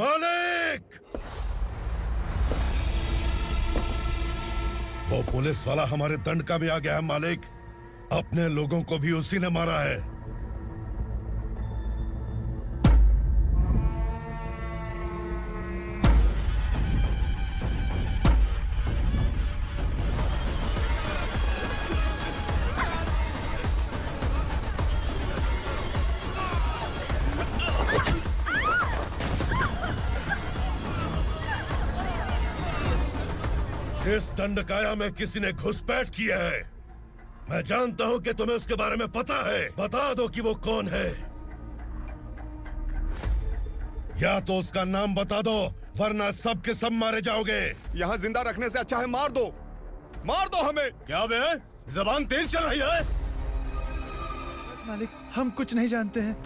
मालिक! वो पुलिस वाला हमारे दंडका में आ गया है मालिक। अपने लोगों को भी उसी ने मारा है। इस दंडकाया में किसी ने घुसपैठ किया है। मैं जानता हूं कि तुम्हें उसके बारे में पता है। बता दो कि वो कौन है। या तो उसका नाम बता दो, वरना सब के सब मारे जाओगे। यहाँ जिंदा रखने से अच्छा है मार दो हमें। क्या बे? जबान तेज चल रही है। मालिक, हम कुछ नहीं जानते हैं।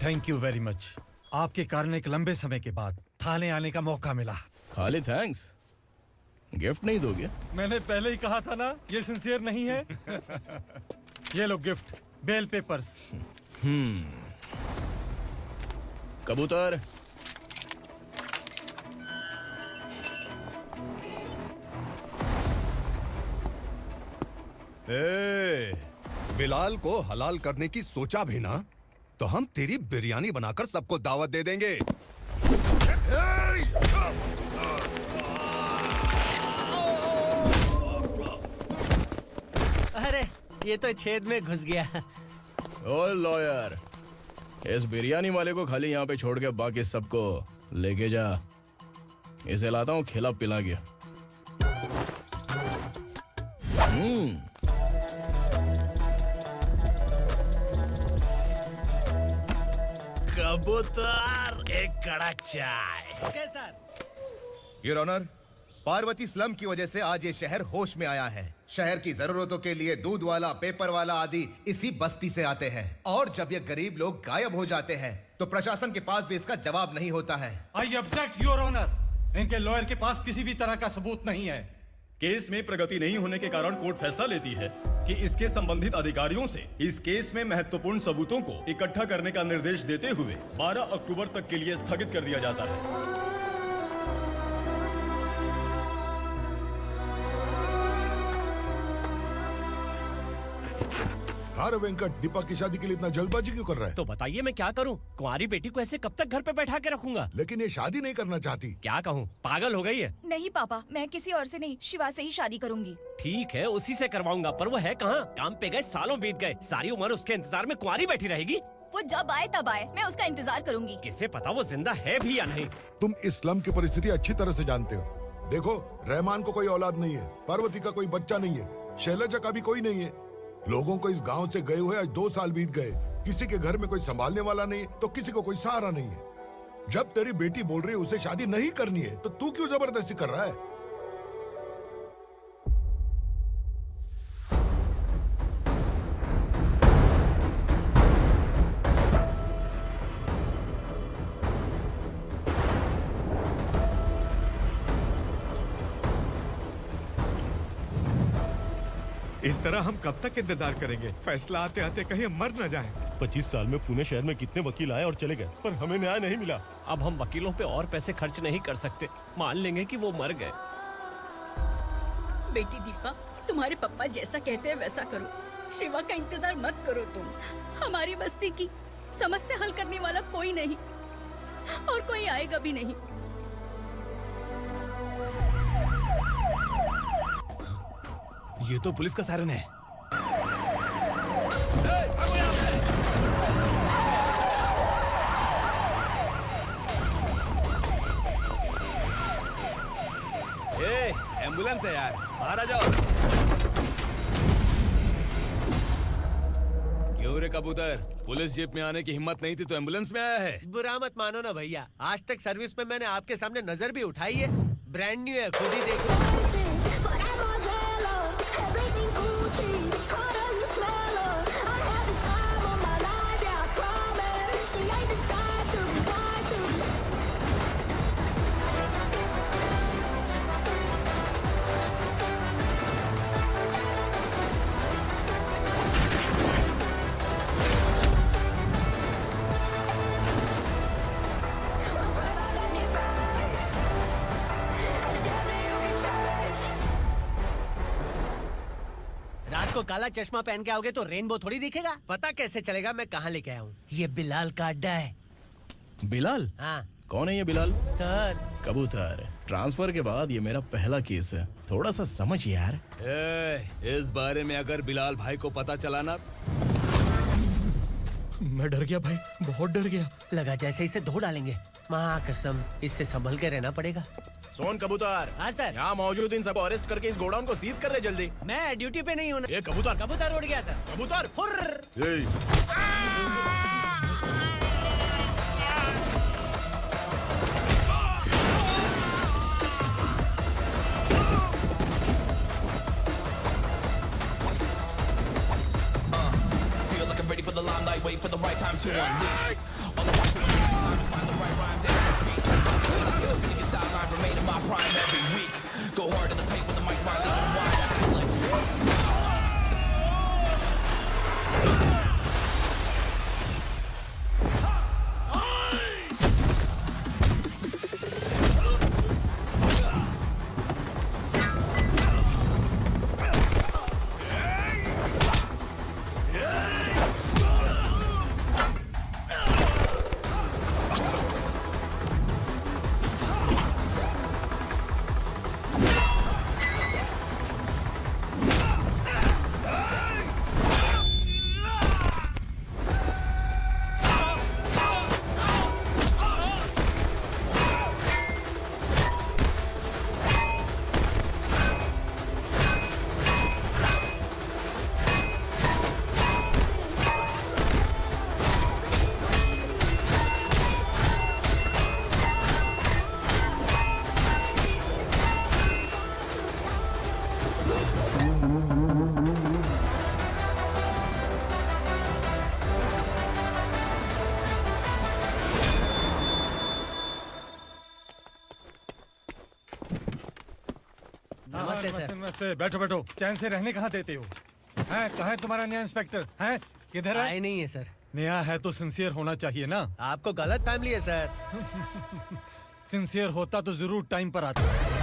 Thank you very much. आपके कारण एक लंबे समय के बाद थाने आने का मौका मिला। खाली थैंक्स, गिफ्ट नहीं दोगे? मैंने पहले ही कहा था ना, ये सिंसियर नहीं है। ये लो गिफ्ट, बेल पेपर्स। कबूतर। बिलाल को हलाल करने की सोचा भी ना, तो हम तेरी बिरयानी बनाकर सबको दावत दे देंगे। अरे ये तो छेद में घुस गया। ओ लॉयर, इस बिरयानी वाले को खाली यहाँ पे छोड़ के बाकी सबको लेके जा। इसे लाता हूँ खिला पिला के। कबूतर एक कड़क चाय। Okay sir. Your honour, Parvati slum की वजह से आज ये शहर होश में आया है। शहर की जरूरतों के लिए दूध वाला, पेपर वाला आदि इसी बस्ती से आते हैं, और जब ये गरीब लोग गायब हो जाते हैं तो प्रशासन के पास भी इसका जवाब नहीं होता है। I object your honour. इनके लॉयर के पास किसी भी तरह का सबूत नहीं है। केस में प्रगति नहीं होने के कारण कोर्ट फैसला लेती है कि इसके संबंधित अधिकारियों से इस केस में महत्वपूर्ण सबूतों को इकट्ठा करने का निर्देश देते हुए 12 अक्टूबर तक के लिए स्थगित कर दिया जाता है। अरे वेंकट, दीपा की शादी के लिए इतना जल्दबाजी क्यों कर रहा है? तो बताइए मैं क्या करूं? कुंवारी बेटी को ऐसे कब तक घर पे बैठा के रखूंगा? लेकिन ये शादी नहीं करना चाहती। क्या कहूं, पागल हो गई है। नहीं पापा, मैं किसी और से नहीं, शिवा से ही शादी करूंगी। ठीक है, उसी से करवाऊंगा, पर वो है कहाँ? काम पे गए सालों बीत गए, सारी उम्र उसके इंतजार में कुंवारी बैठी रहेगी। वो जब आए तब आए, मैं उसका इंतजार करूंगी। किसे पता वो जिंदा है भी या नहीं। तुम इस्लाम की परिस्थिति अच्छी तरह से जानते हो। देखो, रहमान को कोई औलाद नहीं है, पार्वती का कोई बच्चा नहीं है, शैलजा का भी कोई नहीं है। लोगों को इस गांव से गए हुए आज 2 साल बीत गए। किसी के घर में कोई संभालने वाला नहीं है, तो किसी को कोई सहारा नहीं है। जब तेरी बेटी बोल रही है उसे शादी नहीं करनी है, तो तू क्यों जबरदस्ती कर रहा है? इस तरह हम कब तक इंतजार करेंगे? फैसला आते आते कहीं मर न जाए। 25 साल में पुणे शहर में कितने वकील आए और चले गए, पर हमें न्याय नहीं मिला। अब हम वकीलों पे और पैसे खर्च नहीं कर सकते। मान लेंगे कि वो मर गए। बेटी दीपा, तुम्हारे पापा जैसा कहते हैं वैसा करो। शिवा का इंतजार मत करो तुम। हमारी बस्ती की समस्या हल करने वाला कोई नहीं, और कोई आएगा भी नहीं। ये तो पुलिस का सायरन है। एम्बुलेंस है यार, बाहर आ जाओ। क्यों रे कबूतर, पुलिस जीप में आने की हिम्मत नहीं थी तो एम्बुलेंस में आया है? बुरा मत मानो ना भैया, आज तक सर्विस में मैंने आपके सामने नजर भी उठाई है। ब्रांड न्यू है, खुद ही देखो। को काला चश्मा पहन के आओगे तो रेनबो थोड़ी दिखेगा। पता कैसे चलेगा मैं कहाँ लेके आया हूँ? ये बिलाल का अड्डा है। बिलाल? हाँ। कौन है ये बिलाल? सर। कबूतर, ट्रांसफर के बाद ये मेरा पहला केस है, थोड़ा सा समझ यार। इस बारे में अगर बिलाल भाई को पता चला ना। मैं डर गया भाई, बहुत डर गया। लगा जैसे इसे धो डालेंगे। माँ कसम, इससे संभल के रहना पड़ेगा। सोन कबूतर। हाँ सर। यहाँ मौजूद इन सबको अरेस्ट करके इस गोडाउन को सीज कर दे जल्दी। मैं ड्यूटी पे नहीं हूँ। ये कबूतर। कबूतर उड़ गया सर। कबूतर। Feel like I'm ready for the limelight, wait for the right time to unleash. All the time is find the right rhymes and beat. Niggas sideline remain in my prime every week. Go hard in the paint with the mic's wide open wide. I feel like नमस्ते sir. नमस्ते। बैठो बैठो, चैन से रहने कहाँ देते हो? हैं, कहाँ है तुम्हारा नया इंस्पेक्टर? हैं, किधर है? आए नहीं है सर। नया है तो सिंसियर होना चाहिए ना। आपको गलत फैमिली है सर। सिंसियर होता तो जरूर टाइम पर आता।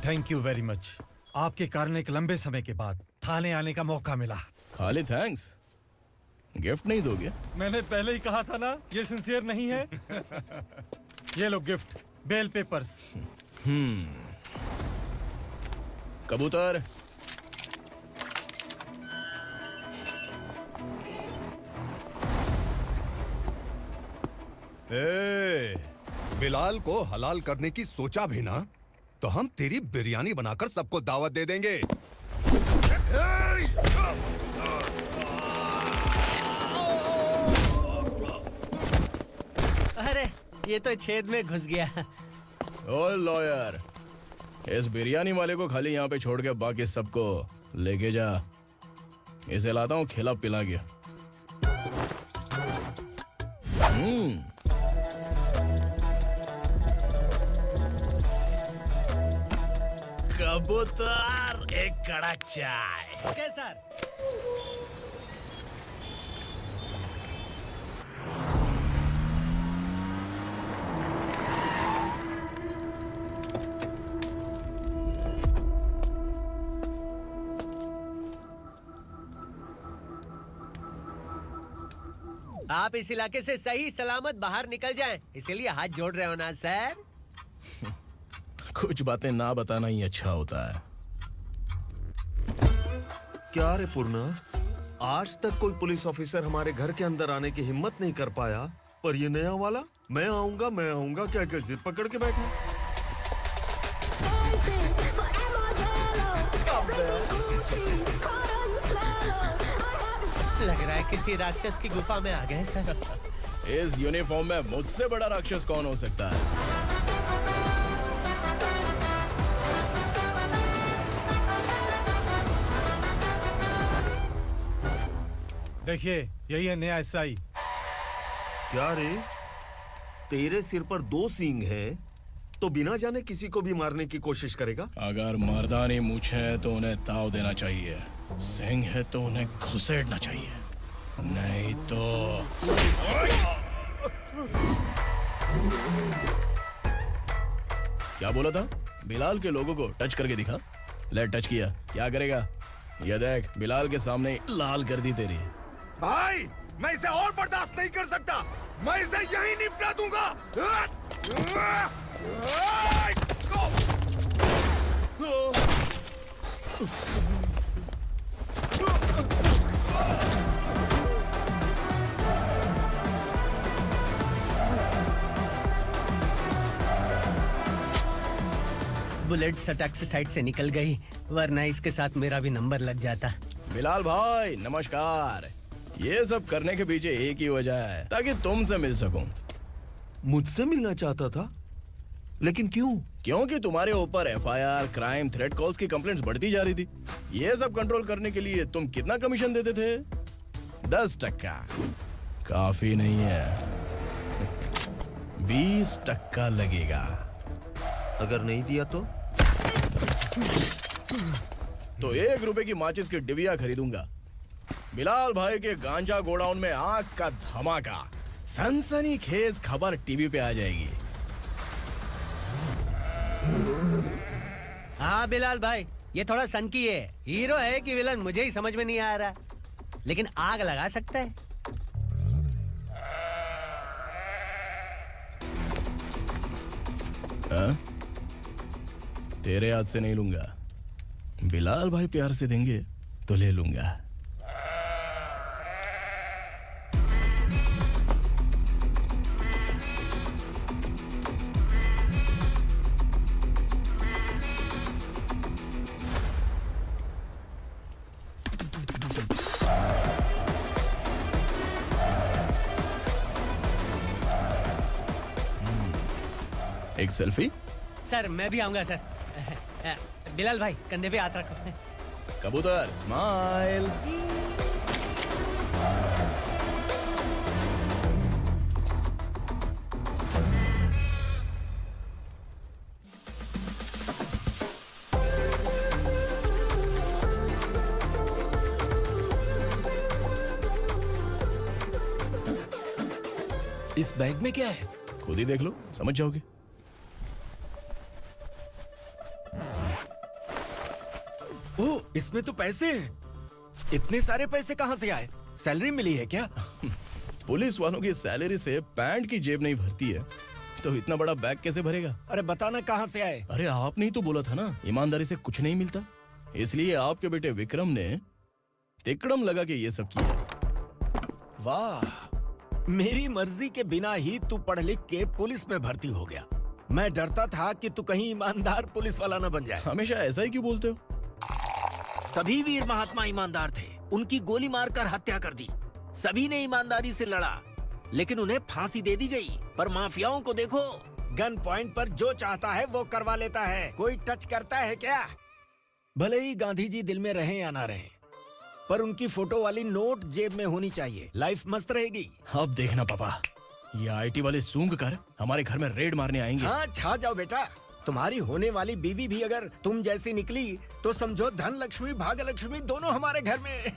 Thank you very much. आपके कारण एक लंबे समय के बाद थाने आने का मौका मिला। खाली थैंक्स, गिफ्ट नहीं दोगे? मैंने पहले ही कहा था ना, ये सिंसियर नहीं है। ये लो गिफ्ट, बेल पेपर्स। कबूतर। ए, बिलाल को हलाल करने की सोचा भी ना तो हम तेरी बिरयानी बनाकर सबको दावत दे देंगे। अरे ये तो छेद में घुस गया। ओ लॉयर, इस बिरयानी वाले को खाली यहाँ पे छोड़ के बाकी सबको लेके जा। इसे लाता हूँ खिला पिला के। कबूतर, एक कड़क चाय। Okay sir. आप इस इलाके से सही सलामत बाहर निकल जाएं, इसीलिए हाथ जोड़ रहे हो ना सर? कुछ बातें ना बताना ही अच्छा होता है। क्या रे पूर्णा, आज तक कोई पुलिस ऑफिसर हमारे घर के अंदर आने की हिम्मत नहीं कर पाया, पर ये नया वाला मैं आऊंगा क्या क्या जिद पकड़ के बैठा। लग रहा है किसी राक्षस की गुफा में आ गए सर। इस यूनिफॉर्म में मुझसे बड़ा राक्षस कौन हो सकता है? देखिए, यही है नया एसआई। क्या रे, तेरे सिर पर 2 सींग हैं, तो बिना जाने किसी को भी मारने की कोशिश करेगा? अगर मर्दानी मूछें है तो उन्हें ताव देना चाहिए, सिंह है तो उन्हें घुसेड़ना चाहिए, नहीं तो। क्या बोला था? बिलाल के लोगों को टच करके दिखा। ले टच किया, क्या करेगा? ये देख, बिलाल के सामने लाल कर दी तेरी। भाई, मैं इसे और बर्दाश्त नहीं कर सकता। मैं इसे यहीं निपटा दूंगा। बुलेट सटक से साइड से निकल गई, वरना इसके साथ मेरा भी नंबर लग जाता। बिलाल भाई नमस्कार। ये सब करने के पीछे एक ही वजह है, ताकि तुमसे मिल सकूं। मुझसे मिलना चाहता था, लेकिन क्यों? क्योंकि तुम्हारे ऊपर एफआईआर, क्राइम, थ्रेट कॉल्स की कंप्लेंट्स बढ़ती जा रही थी। ये सब कंट्रोल करने के लिए तुम कितना कमीशन देते थे? 10%। काफी नहीं है, 20% लगेगा। अगर नहीं दिया तो 1 रुपए की माचिस की डिबिया खरीदूंगा। बिलाल भाई के गांजा गोडाउन में आग का धमाका, सनसनीखेज खबर टीवी पे आ जाएगी। हाँ बिलाल भाई, ये थोड़ा सनकी है। हीरो है कि विलन मुझे ही समझ में नहीं आ रहा, लेकिन आग लगा सकता है। हाँ? तेरे हाथ से नहीं लूंगा, बिलाल भाई प्यार से देंगे तो ले लूंगा। एक सेल्फी? सर मैं भी आऊंगा सर। बिलाल भाई कंधे पे हाथ रखो। कबूतर स्माइल। इस बैग में क्या है? खुद ही देख लो, समझ जाओगे। ओह, इसमें तो पैसे हैं। इतने सारे पैसे कहाँ से आए? सैलरी मिली है क्या? पुलिस वालों की सैलरी से पैंट की जेब नहीं भरती है, तो इतना बड़ा बैग कैसे भरेगा? अरे बताना कहाँ से आए? अरे आपने ही तो बोला था ना, ईमानदारी से कुछ नहीं मिलता। इसलिए आपके बेटे विक्रम ने तिकड़म लगा के ये सब किया। वाह, मेरी मर्जी के बिना ही तू पढ़ लिख के पुलिस में भर्ती हो गया। मैं डरता था कि तू कहीं ईमानदार पुलिस वाला न बन जाए। हमेशा ऐसा ही क्यों बोलते हो? सभी वीर महात्मा ईमानदार थे, उनकी गोली मारकर हत्या कर दी। सभी ने ईमानदारी से लड़ा, लेकिन उन्हें फांसी दे दी गई। पर माफियाओं को देखो, गन पॉइंट पर जो चाहता है वो करवा लेता है। कोई टच करता है क्या? भले ही गांधी जी दिल में रहे या ना रहे, पर उनकी फोटो वाली नोट जेब में होनी चाहिए। लाइफ मस्त रहेगी। अब देखना पापा, ये आईटी वाले सूंघ कर हमारे घर में रेड मारने आएंगे। हाँ, छा जाओ बेटा। तुम्हारी होने वाली बीवी भी अगर तुम जैसी निकली तो समझो धन लक्ष्मी भाग्य लक्ष्मी दोनों हमारे घर में।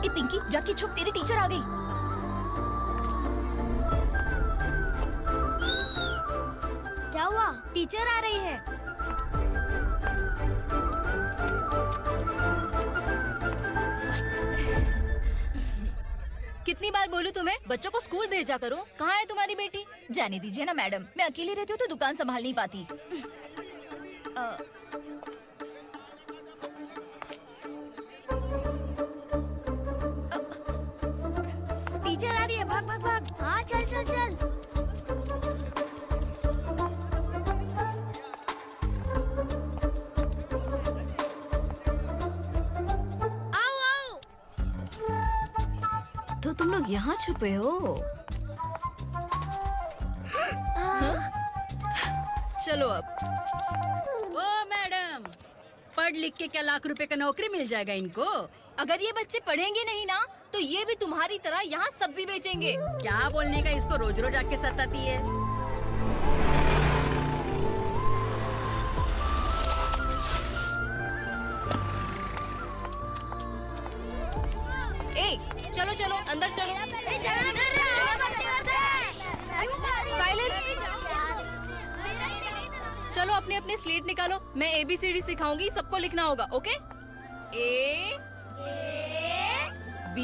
पिंकी, जाके छुप, तेरी टीचर आ गई। क्या हुआ? टीचर आ रही है। कितनी बार बोलूं तुम्हें, बच्चों को स्कूल भेजा करो। कहाँ है तुम्हारी बेटी? जाने दीजिए ना मैडम, मैं अकेली रहती हूँ तो दुकान संभाल नहीं पाती। टीचर आ रही है, भाग भाग भाग। हाँ चल चल चल। आओ आओ। तो तुम लोग यहाँ छुपे हो? चलो अब। ओ मैडम, पढ़ लिख के क्या लाख रुपए का नौकरी मिल जाएगा इनको? अगर ये बच्चे पढ़ेंगे नहीं ना, तो ये भी तुम्हारी तरह यहाँ सब्जी बेचेंगे। क्या बोलने का, इसको रोज रोज आके सताती है। ए, चलो चलो अंदर चलो। साइलेंस। चलो अपने अपने स्लेट निकालो, मैं ABCD सिखाऊंगी, सबको लिखना होगा। ओके? A B।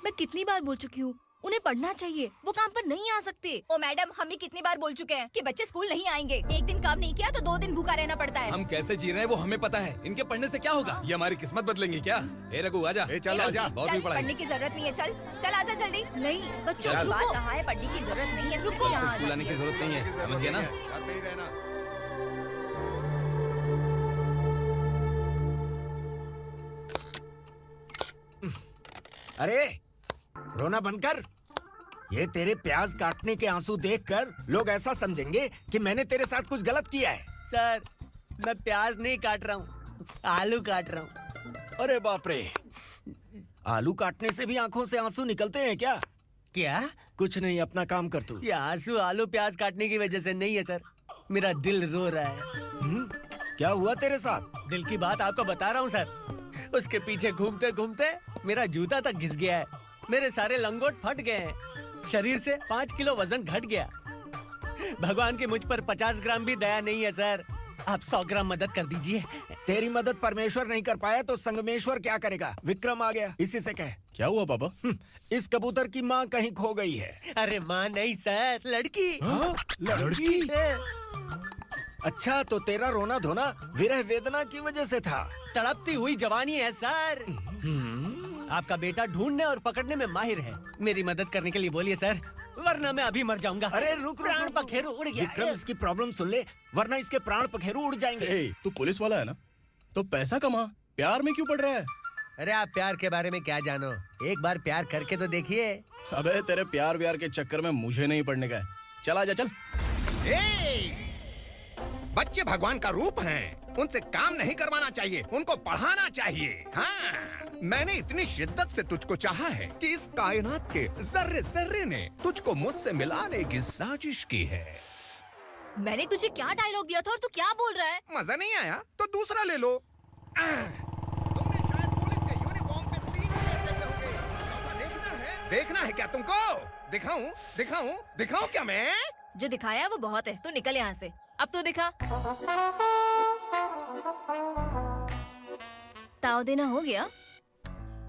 मैं कितनी बार बोल चुकी हूँ, उन्हें पढ़ना चाहिए, वो काम पर नहीं आ सकते। ओ मैडम, हम भी कितनी बार बोल चुके हैं कि बच्चे स्कूल नहीं आएंगे। एक दिन काम नहीं किया तो 2 दिन भूखा रहना पड़ता है। हम कैसे जी रहे हैं वो हमें पता है, इनके पढ़ने से क्या होगा? ये हमारी किस्मत बदलेंगी क्या? ए रघु आजा। चल आजा, बहुत भी पढ़ाई। पढ़ने की जरूरत नहीं है, चल चल आजा जल्दी। नहीं बच्चों, चल। बात कहाँ है, पढ़ने की जरूरत नहीं है, रुको यहाँ। स्कूल आने की जरूरत नहीं है, समझ गया ना? घर पे ही रहना। अरे रोना बंद कर। ये तेरे प्याज काटने के आंसू देखकर लोग ऐसा समझेंगे कि मैंने तेरे साथ कुछ गलत किया है। सर, मैं प्याज नहीं काट रहा हूँ, आलू काट रहा हूँ। अरे बाप रे, आलू काटने से भी आंखों से आंसू निकलते हैं क्या? क्या? कुछ नहीं, अपना काम कर तू। ये आंसू आलू प्याज काटने की वजह से नहीं है सर, मेरा दिल रो रहा है। क्या हुआ तेरे साथ? दिल की बात आपको बता रहा हूँ सर। उसके पीछे घूमते घूमते मेरा जूता तक घिस गया है, मेरे सारे लंगोट फट गए हैं, शरीर से 5 किलो वजन घट गया। भगवान की मुझ पर 50 ग्राम भी दया नहीं है सर। आप 100 ग्राम मदद कर दीजिए। तेरी मदद परमेश्वर नहीं कर पाया तो संगमेश्वर क्या करेगा? विक्रम आ गया, इसी से कह। क्या हुआ पापा? इस कबूतर की माँ कहीं खो गई है। अरे माँ नहीं सर, लड़की। लड़की? अच्छा, तो तेरा रोना धोना विरह वेदना की वजह से था। तड़पती हुई जवानी है सर। आपका बेटा ढूंढने और पकड़ने में माहिर है। मेरी मदद करने के लिए बोलिए सर, वरना मैं अभी मर जाऊंगा। अरे रुक, प्राण पखेरु उड़ गया। विक्रम, इसकी प्रॉब्लम सुन ले, वरना इसके प्राण पखेरु उड़ जाएंगे। तू पुलिस वाला है ना, तो पैसा कमा, प्यार में क्यों पड़ रहा है? अरे आप प्यार के बारे में क्या जानो, एक बार प्यार करके तो देखिए। अबे तेरे प्यार व्यार के चक्कर में मुझे नहीं पड़ने का है। चल आजा चल। बच्चे भगवान का रूप हैं, उनसे काम नहीं करवाना चाहिए, उनको पढ़ाना चाहिए। हाँ, मैंने इतनी शिद्दत से तुझको चाहा है कि इस कायनात के जर्रे जर्रे ने तुझको मुझसे मिलाने की साजिश की है। मैंने तुझे क्या डायलॉग दिया था और तू क्या बोल रहा है? मजा नहीं आया तो दूसरा ले लो। तुमने शायद पुलिस के यूनिफॉर्म पे 3 शेर देखे होंगे। देखना है क्या तुमको? दिखाऊं दिखाऊं दिखाऊं क्या मैं? जो दिखाया है वो बहुत है, तू निकल यहाँ से। अब तू दिखा। ताव देना हो गया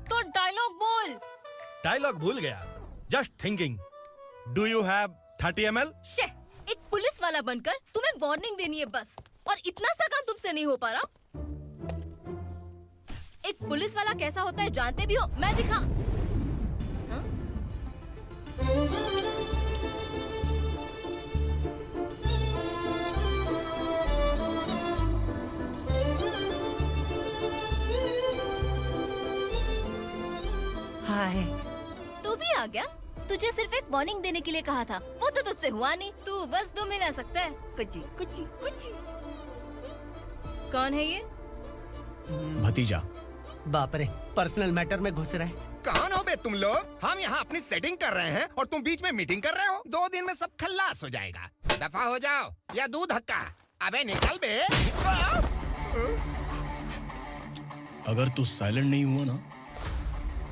तो डायलॉग बोल। डायलॉग भूल गया। Just thinking. Do you have 30 ml? शे, एक पुलिस वाला बनकर तुम्हें वार्निंग देनी है बस, और इतना सा काम तुमसे नहीं हो पा रहा। एक पुलिस वाला कैसा होता है जानते भी हो? मैं दिखा। हाँ? हाय। तू भी आ गया? तुझे सिर्फ एक वार्निंग देने के लिए कहा था, वो तो तुझसे हुआ नहीं। तू बस दुम हिला सकता है। कुची कुची कुची। कौन है ये? भतीजा। बाप रे, पर्सनल मैटर में घुस रहे। कौन हो बे तुम लोग? हम यहाँ अपनी सेटिंग कर रहे हैं और तुम बीच में मीटिंग कर रहे हो। 2 दिन में सब खल्लास हो जाएगा। दफा हो जाओ या दूध हक्का। अबे निकल बे। अगर तू साइलेंट नहीं हुआ ना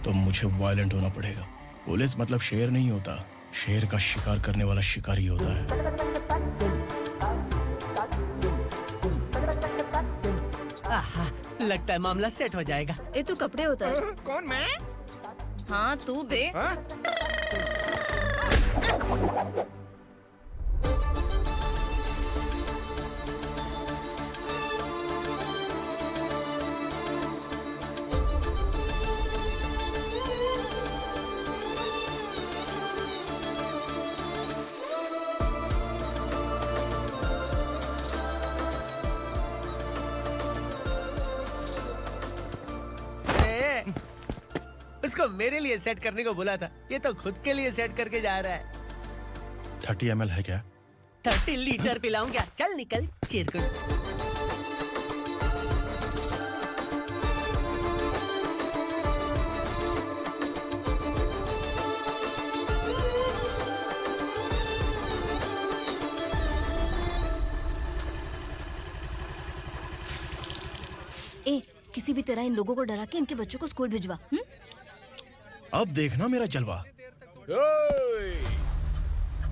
तो मुझे वायलेंट होना पड़ेगा। पुलिस मतलब शेर नहीं होता, शेर का शिकार करने वाला शिकारी होता है। आहा, लगता है मामला सेट हो जाएगा। ये तू कपड़े उतार। कौन मैं? हाँ तू बे। उसको मेरे लिए सेट करने को बोला था, ये तो खुद के लिए सेट करके जा रहा है। 30 ml है क्या? 30 लीटर पिलाऊं क्या? चल निकल चिरकुट। ए, किसी भी तरह इन लोगों को डरा के इनके बच्चों को स्कूल भिजवा। अब देखना मेरा जलवा।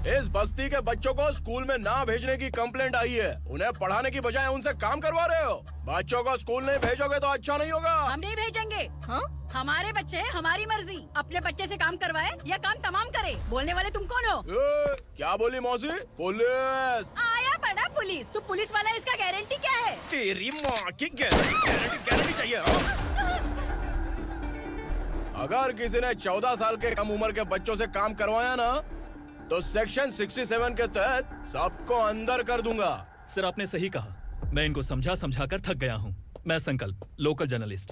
इस बस्ती के बच्चों को स्कूल में ना भेजने की कंप्लेंट आई है। उन्हें पढ़ाने की बजाय उनसे काम करवा रहे हो। बच्चों को स्कूल नहीं भेजोगे तो अच्छा नहीं होगा। हम नहीं भेजेंगे। हाँ? हमारे बच्चे हमारी मर्जी। अपने बच्चे से काम करवाए या काम तमाम करे। बोलने वाले तुम कौन हो? क्या बोली मौसी? पुलिस आया पड़ा पुलिस। तू पुलिस वाला, इसका गारंटी क्या है? तेरी माँ की गारंटी चाहिए। अगर किसी ने 14 साल के कम उम्र के बच्चों से काम करवाया ना तो सेक्शन 67 के तहत सबको अंदर कर दूंगा। सर आपने सही कहा। मैं इनको समझा कर थक गया हूँ। मैं संकल्प, local journalist.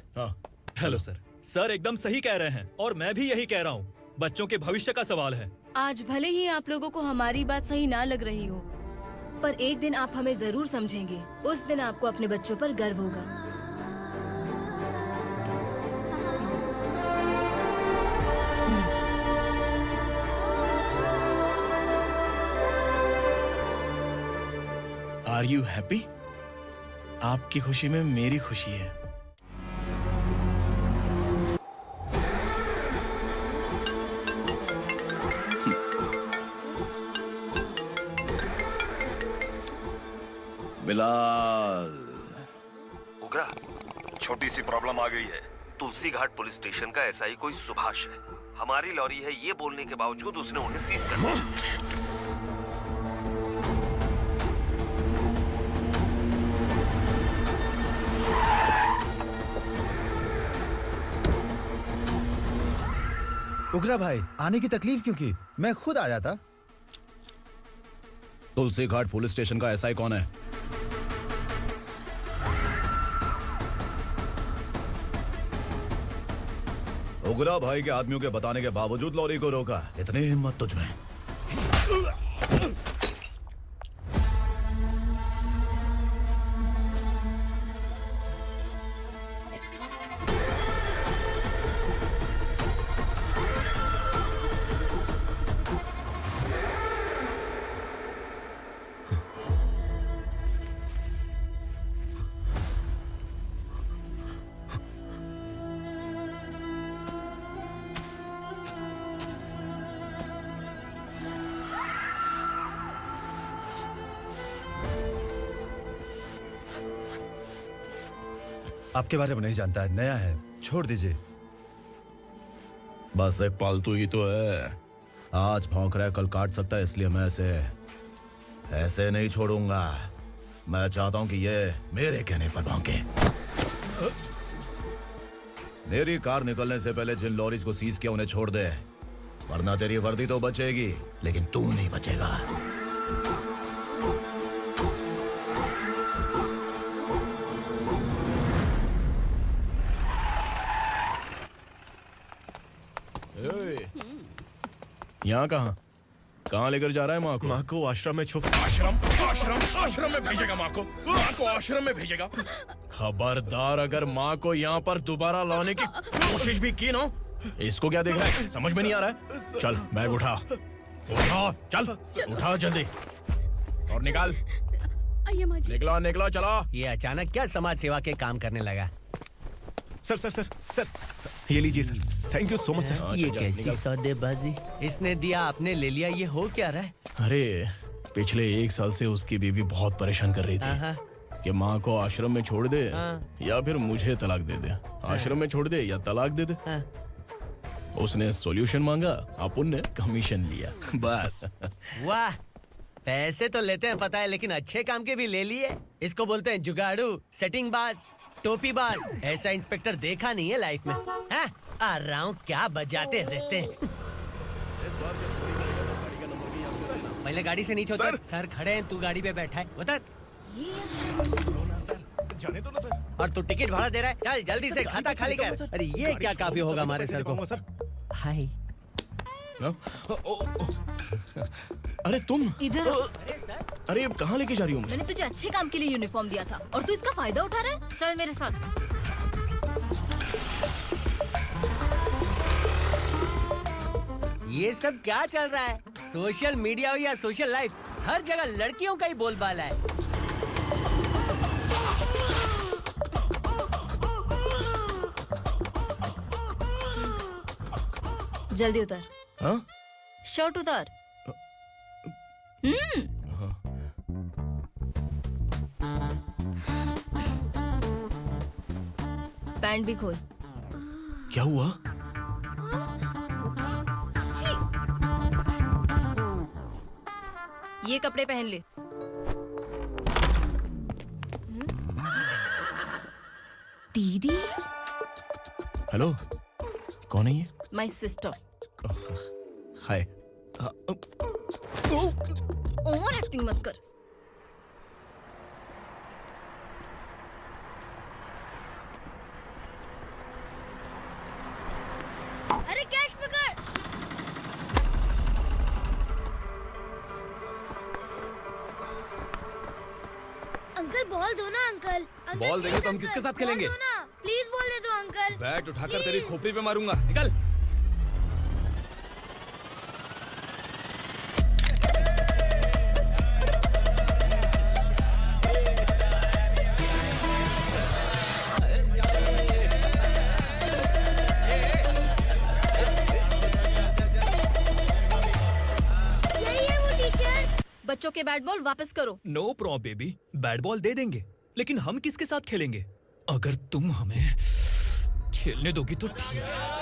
Hello sir. Sir एकदम सही कह रहे हैं और मैं भी यही कह रहा हूँ। बच्चों के भविष्य का सवाल है। आज भले ही आप लोगों को हमारी बात सही ना लग रही हो, पर एक दिन आप हमें जरूर समझेंगे। उस दिन आपको अपने बच्चों पर गर्व होगा। Are you happy? आपकी खुशी में मेरी खुशी है। बिलाल। उग्रा, छोटी सी प्रॉब्लम आ गई है। तुलसी घाट पुलिस स्टेशन का एसआई कोई सुभाष है। हमारी लॉरी है ये बोलने के बावजूद उसने उन्हें सीज कर दिया। उग्रा भाई, आने की तकलीफ क्यों की? मैं खुद आ जाता। तुलसी घाट पुलिस स्टेशन का एसआई कौन है? उग्रा भाई के आदमियों के बताने के बावजूद लॉरी को रोका। इतनी हिम्मत तुझमें? आपके बारे में नहीं जानता है, नया है, छोड़ दीजिए। बस एक पालतू ही तो है। आज भौंक रहा है, कल काट सकता है, इसलिए मैं ऐसे नहीं छोड़ूंगा। मैं चाहता हूं कि ये मेरे कहने पर भौंके। मेरी कार निकलने से पहले जिन लॉरीज को सीज किया उन्हें छोड़ दे, वरना तेरी वर्दी तो बचेगी लेकिन तू नहीं बचेगा। यहाँ कहाँ लेकर जा रहा है माँ को? माँ को आश्रम में छुप। आश्रम में भेजेगा माँ को आश्रम में भेजेगा। खबरदार, अगर माँ को यहाँ पर दोबारा लाने की कोशिश भी की ना, इसको क्या देख रहा है? समझ में नहीं आ रहा है? चल बैग उठा, चल उठा जल्दी और निकाल। निकला चला। ये अचानक क्या समाज सेवा के काम करने लगा? सर, ये लीजिए sir. Thank you so much sir. ये कैसी सौदेबाजी? इसने दिया, आपने ले लिया, ये हो क्या रहा है? अरे पिछले 1 साल से उसकी बीवी बहुत परेशान कर रही थी कि माँ को आश्रम में छोड़ दे या फिर मुझे तलाक दे दे। आश्रम में छोड़ दे या तलाक दे दे। उसने सॉल्यूशन मांगा, अपन ने कमीशन लिया, बस। वाह, पैसे तो लेते हैं पता है, लेकिन अच्छे काम के भी ले लिए। इसको बोलते हैं जुगाड़ू, सेटिंग बाज, टोपी बाज। ऐसा इंस्पेक्टर देखा नहीं है लाइफ में। हाँ? आ रहा हूँ, क्या बजाते रहते हैं। पहले गाड़ी से नीचे उतर। सर खड़े हैं, तू गाड़ी पे बैठा है, उतर। जाने दो ना सर। और तू टिकट भाड़ा दे रहा है? चल जल्दी से खाता खाली कर। अरे ये क्या काफी होगा हमारे सर को। हाय। अरे तुम इधर। अरे अब कहाँ लेके जा रही हो मुझे? मैंने तुझे अच्छे काम के लिए यूनिफॉर्म दिया था और तू इसका फायदा उठा रहा है। चल मेरे साथ। ये सब क्या चल रहा है? सोशल मीडिया हो या सोशल लाइफ, हर जगह लड़कियों का ही बोलबाला है। जल्दी उतर। हाँ? शर्ट उतार। पैंट भी खोल। क्या हुआ? ये कपड़े पहन ले। दीदी। हेलो, कौन है ये? My sister. Hi. Over acting मत कर। अरे कैच पकड़। अंकल बॉल दो ना अंकल। बॉल देंगे तो हम किसके साथ खेलेंगे? प्लीज बॉल दे दो अंकल। बैट उठाकर तेरी खोपड़ी पे मारूंगा, निकल। बच्चों के बैट बॉल वापस करो। No problem baby, bat ball दे देंगे, लेकिन हम किसके साथ खेलेंगे? अगर तुम हमें खेलने दोगी तो ठीक है।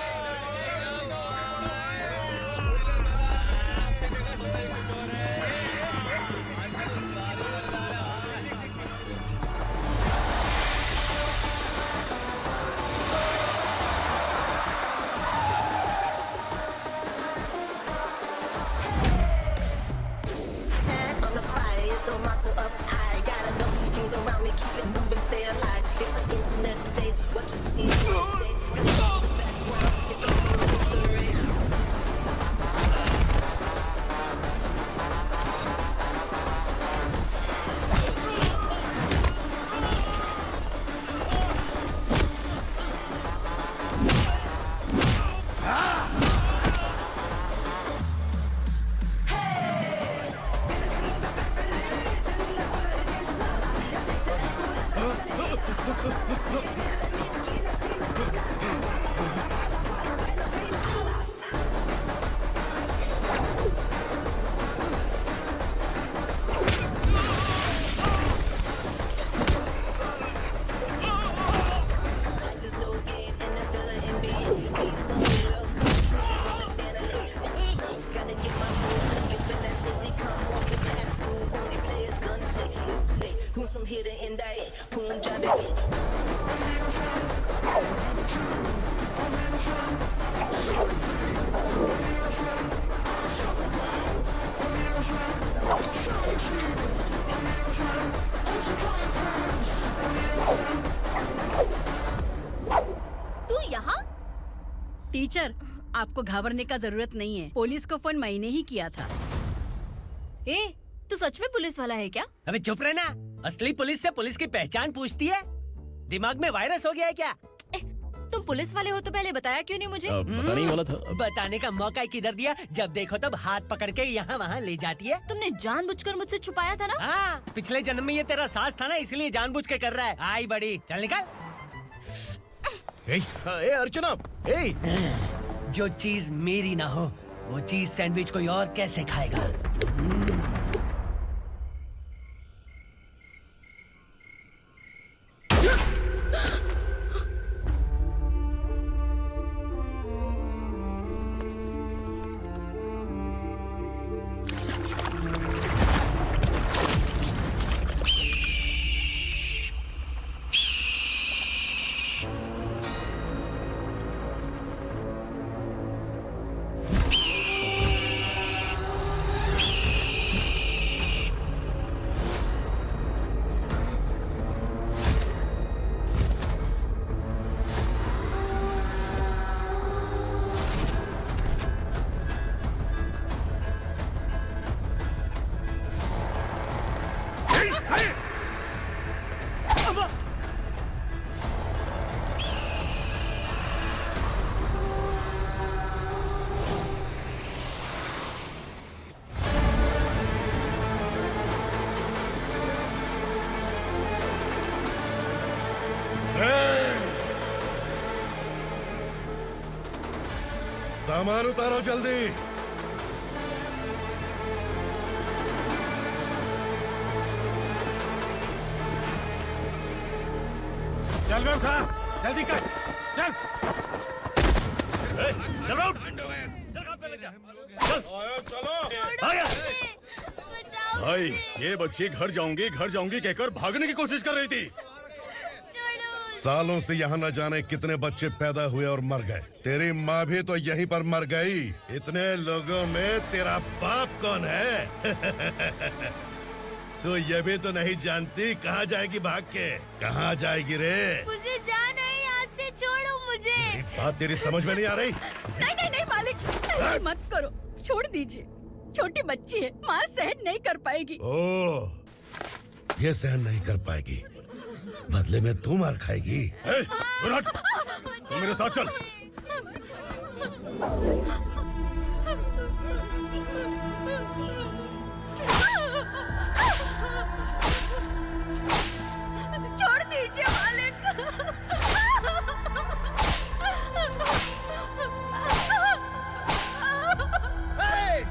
टीचर, आपको घबराने का जरूरत नहीं है। पुलिस को फोन मैंने ही किया था। ए, तू सच में पुलिस वाला है क्या? अबे चुप रहना। असली पुलिस से पुलिस की पहचान पूछती है? दिमाग में वायरस हो गया है क्या? तुम पुलिस वाले हो तो पहले बताया क्यों नहीं मुझे? बताने ही वाला था। बताने का मौका किधर दिया? जब देखो तब हाथ पकड़ के यहाँ वहाँ ले जाती है। तुमने जानबूझकर मुझसे छुपाया था ना? हाँ, पिछले जन्म में ये तेरा सास था ना, इसलिए जानबूझ के कर रहा है। आई बड़ी, चल निकल। ए अर्चना, जो चीज मेरी ना हो वो चीज सैंडविच कोई और कैसे खाएगा? सामान उतारो जल्दी। चल बे उठा, जल्दी कर, चल। चल उठ। चलो भाई, ये बच्ची घर जाऊंगी कहकर भागने की कोशिश कर रही थी। सालों से यहाँ न जाने कितने बच्चे पैदा हुए और मर गए। तेरी माँ भी तो यहीं पर मर गई। इतने लोगों में तेरा बाप कौन है? तो ये भी तो नहीं जानती कहाँ जाएगी भाग के? कहाँ जाएगी रे? मुझे जाना है यहाँ से, छोड़ो मुझे। बात तेरी समझ में नहीं आ रही? नहीं मालिक, ऐसे मत करो, छोड़ दीजिए। छोटी बच्ची है, माँ सहन नहीं कर पाएगी। ओह, ये सहन नहीं कर पाएगी, बदले में तू मार खाएगी। विराट, तू मेरे साथ चल। छोड़ दीजिए मालिक।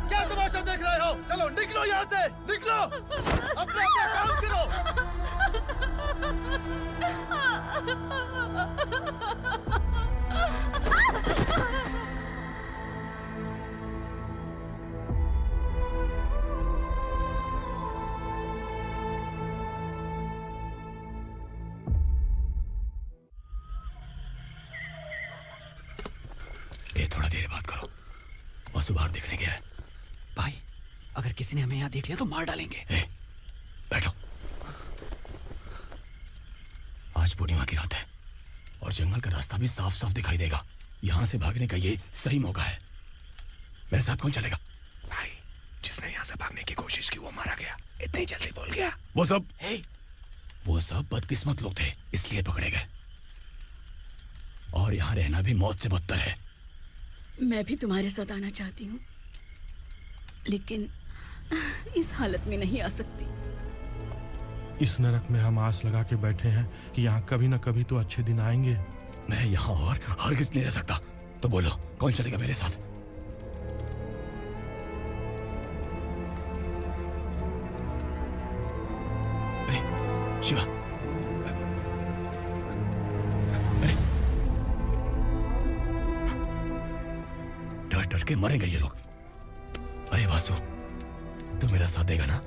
क्या तमाशा देख रहे हो? चलो निकलो यहाँ से, निकलो, अपना अपना काम करो। ये थोड़ा देर बात करो, बसु बाहर देखने गया है। भाई अगर किसी ने हमें यहाँ देख लिया तो मार डालेंगे। बैठो। आज पूर्णिमा की रात है और जंगल का रास्ता भी साफ साफ दिखाई देगा। यहाँ से भागने का ये सही मौका है। मेरे साथ कौन चलेगा? भाई जिसने यहाँ से भागने की कोशिश की वो मारा गया। इतनी जल्दी बोल गया। वो सब बदकिस्मत लोग थे, इसलिए पकड़े गए। और यहाँ रहना भी मौत से बदतर है। मैं भी तुम्हारे साथ आना चाहती हूँ, लेकिन इस हालत में नहीं आ सकती। इस नरक में हम आस लगा के बैठे हैं कि यहाँ कभी न कभी तो अच्छे दिन आएंगे। मैं यहाँ और हरगिज़ नहीं रह सकता। तो बोलो कौन चलेगा मेरे साथ? अरे शिवा, अरे डर डर के मरेंगे ये लोग। अरे वासु, तू मेरा साथ देगा ना?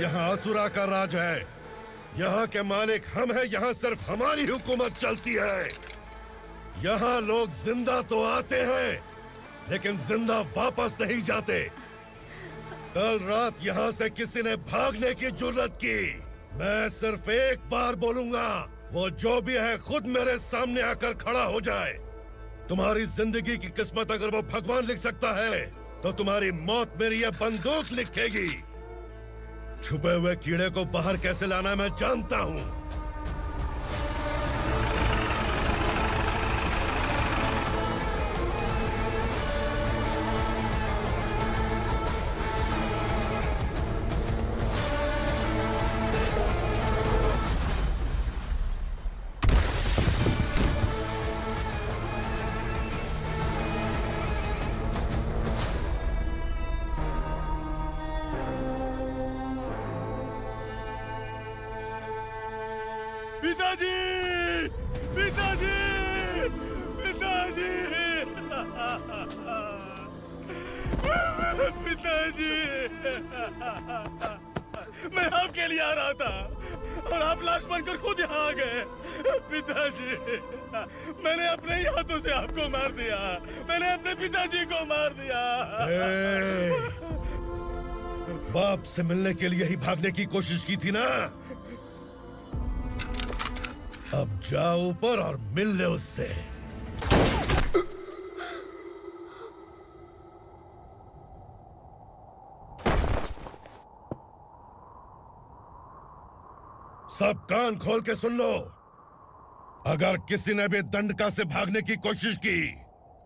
यहाँ असुरा का राज है। यहाँ के मालिक हम हैं। यहाँ सिर्फ हमारी हुकूमत चलती है। यहाँ लोग जिंदा तो आते हैं, लेकिन जिंदा वापस नहीं जाते। कल रात यहाँ से किसी ने भागने की जुर्रत की, मैं सिर्फ एक बार बोलूंगा, वो जो भी है खुद मेरे सामने आकर खड़ा हो जाए। तुम्हारी जिंदगी की किस्मत अगर वो भगवान लिख सकता है, तो तुम्हारी मौत मेरी ये बंदूक लिखेगी। छुपे हुए कीड़े को बाहर कैसे लाना मैं जानता हूँ। पिताजी, पिताजी, पिताजी, पिताजी, मैं आपके लिए आ रहा था और आप लाश बनकर खुद यहाँ आ गए। पिताजी, मैंने अपने ही हाथों से आपको मार दिया। मैंने अपने पिताजी को मार दिया। बाप से मिलने के लिए ही भागने की कोशिश की थी ना? अब जाओ ऊपर और मिल ले उससे। सब कान खोल के सुन लो। अगर किसी ने भी दंडका से भागने की कोशिश की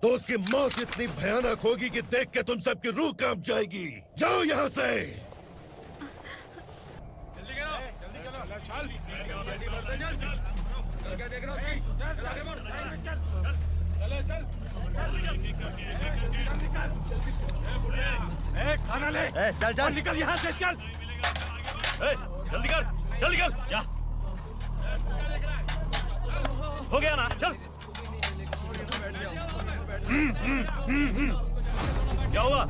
तो उसकी मौत इतनी भयानक होगी कि देख के तुम सबकी रूह कांप जाएगी। जाओ यहाँ से। खाना ले। चल चल निकल यहाँ से, चल। जल्दी कर, जल्दी कर। क्या हो गया ना? चल। क्या हुआ?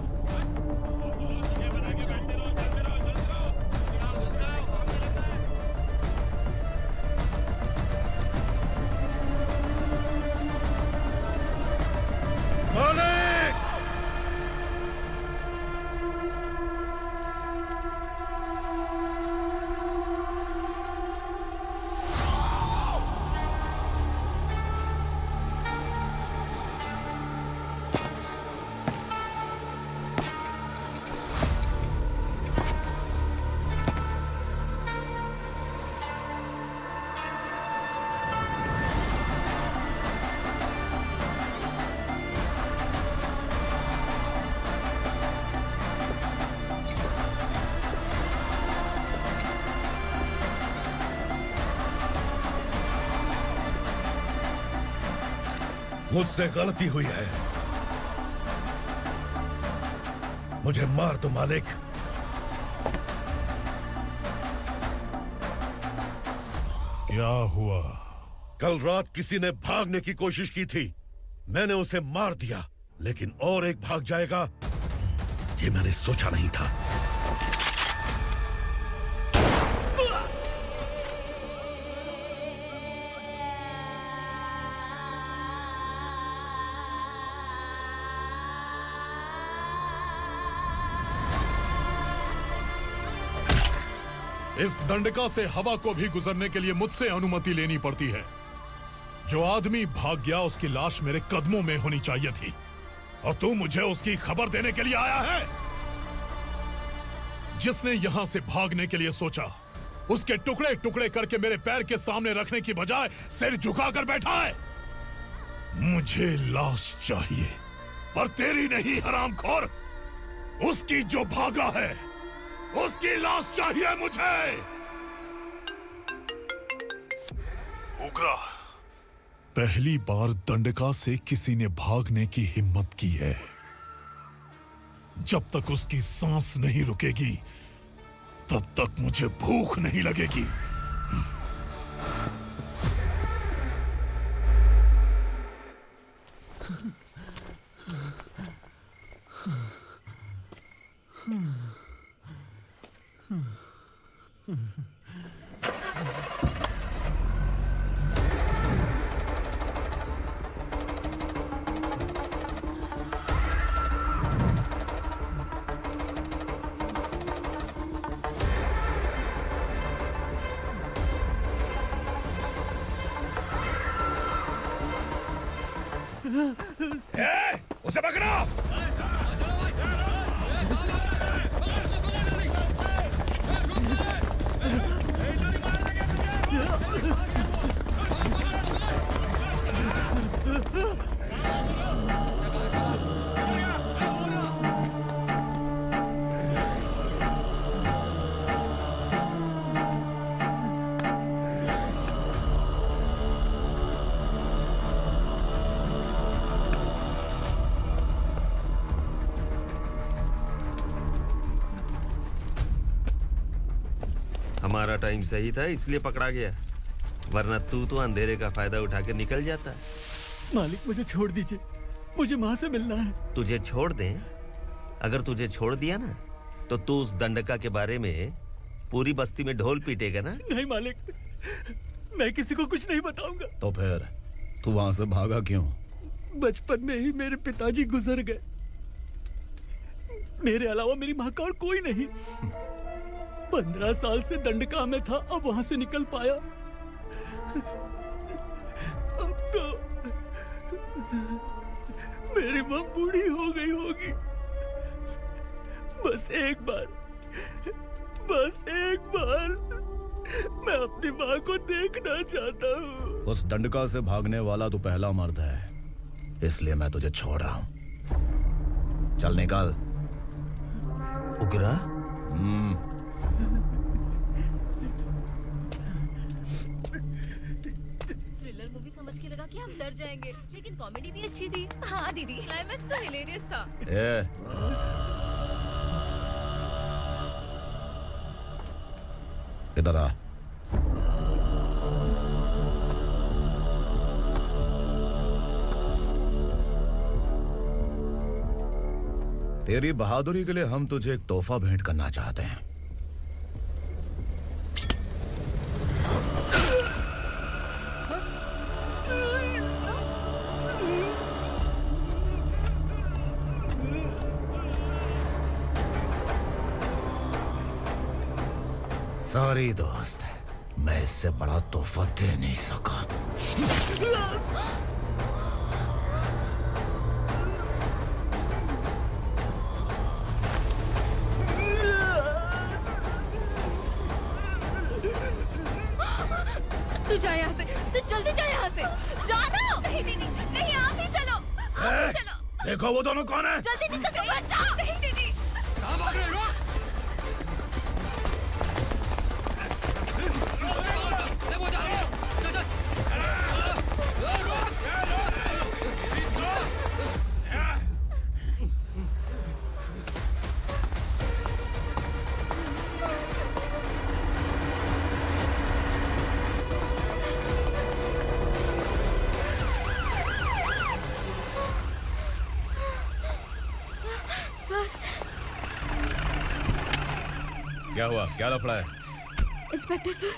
मुझसे गलती हुई है, मुझे मार दो मालिक। क्या हुआ? कल रात किसी ने भागने की कोशिश की थी, मैंने उसे मार दिया, लेकिन और एक भाग जाएगा ये मैंने सोचा नहीं था। इस दंडका से हवा को भी गुजरने के लिए मुझसे अनुमति लेनी पड़ती है। जो आदमी भाग गया उसकी लाश मेरे कदमों में होनी चाहिए थी, और तू मुझे उसकी खबर देने के लिए आया है। जिसने यहां से भागने के लिए सोचा उसके टुकड़े टुकड़े करके मेरे पैर के सामने रखने की बजाय सिर झुकाकर बैठा है। मुझे लाश चाहिए, पर तेरी नहीं हरामखोर, उसकी जो भागा है उसकी लाश चाहिए मुझे। उग्रा, पहली बार दंडका से किसी ने भागने की हिम्मत की है। जब तक उसकी सांस नहीं रुकेगी तब तक मुझे भूख नहीं लगेगी। उसे पकड़ो। हमारा टाइम सही था इसलिए पकड़ा गया, वरना तू तो अंधेरे का फायदा उठा के निकल जाता। मालिक मुझे छोड़ दीजिए, मुझे माँ से मिलना है। तुझे छोड़ दें? अगर तुझे छोड़ दिया ना तो तू उस दंडका के बारे में पूरी बस्ती में ढोल पीटेगा ना। नहीं मालिक, मैं किसी को कुछ नहीं बताऊंगा। तो फिर तू वहां से भागा क्यों? बचपन में ही मेरे पिताजी गुजर गए, मेरे अलावा मेरी माँ का और कोई नहीं। 15 साल से दंडका में था, अब वहां से निकल पाया। मेरी माँ बूढ़ी हो गई होगी। बस एक बार मैं अपनी माँ को देखना चाहता हूँ। उस डंडका से भागने वाला तू पहला मर्द है, इसलिए मैं तुझे छोड़ रहा हूँ। चल निकल। उग्रा? थ्रिलर मूवी समझ के लगा कि हम डर जाएंगे, लेकिन कॉमेडी भी अच्छी थी। हाँ दीदी, क्लाइमैक्स तो हिलेरियस था। इधर आ। तेरी बहादुरी के लिए हम तुझे एक तोहफा भेंट करना चाहते हैं। सॉरी दोस्त, मैं इससे बड़ा तोहफा दे नहीं सका। तू जा यहाँ से, तू जल्दी जा यहाँ से। जाना। नहीं दीदी, नहीं आप ही चलो। आप ही चलो। देखो वो दोनों कौन है? जल्दी निकल के मत जाओ। नहीं दीदी। कहाँ भाग रहे हो? क्या हुआ? क्या लफड़ा है? इंस्पेक्टर सर,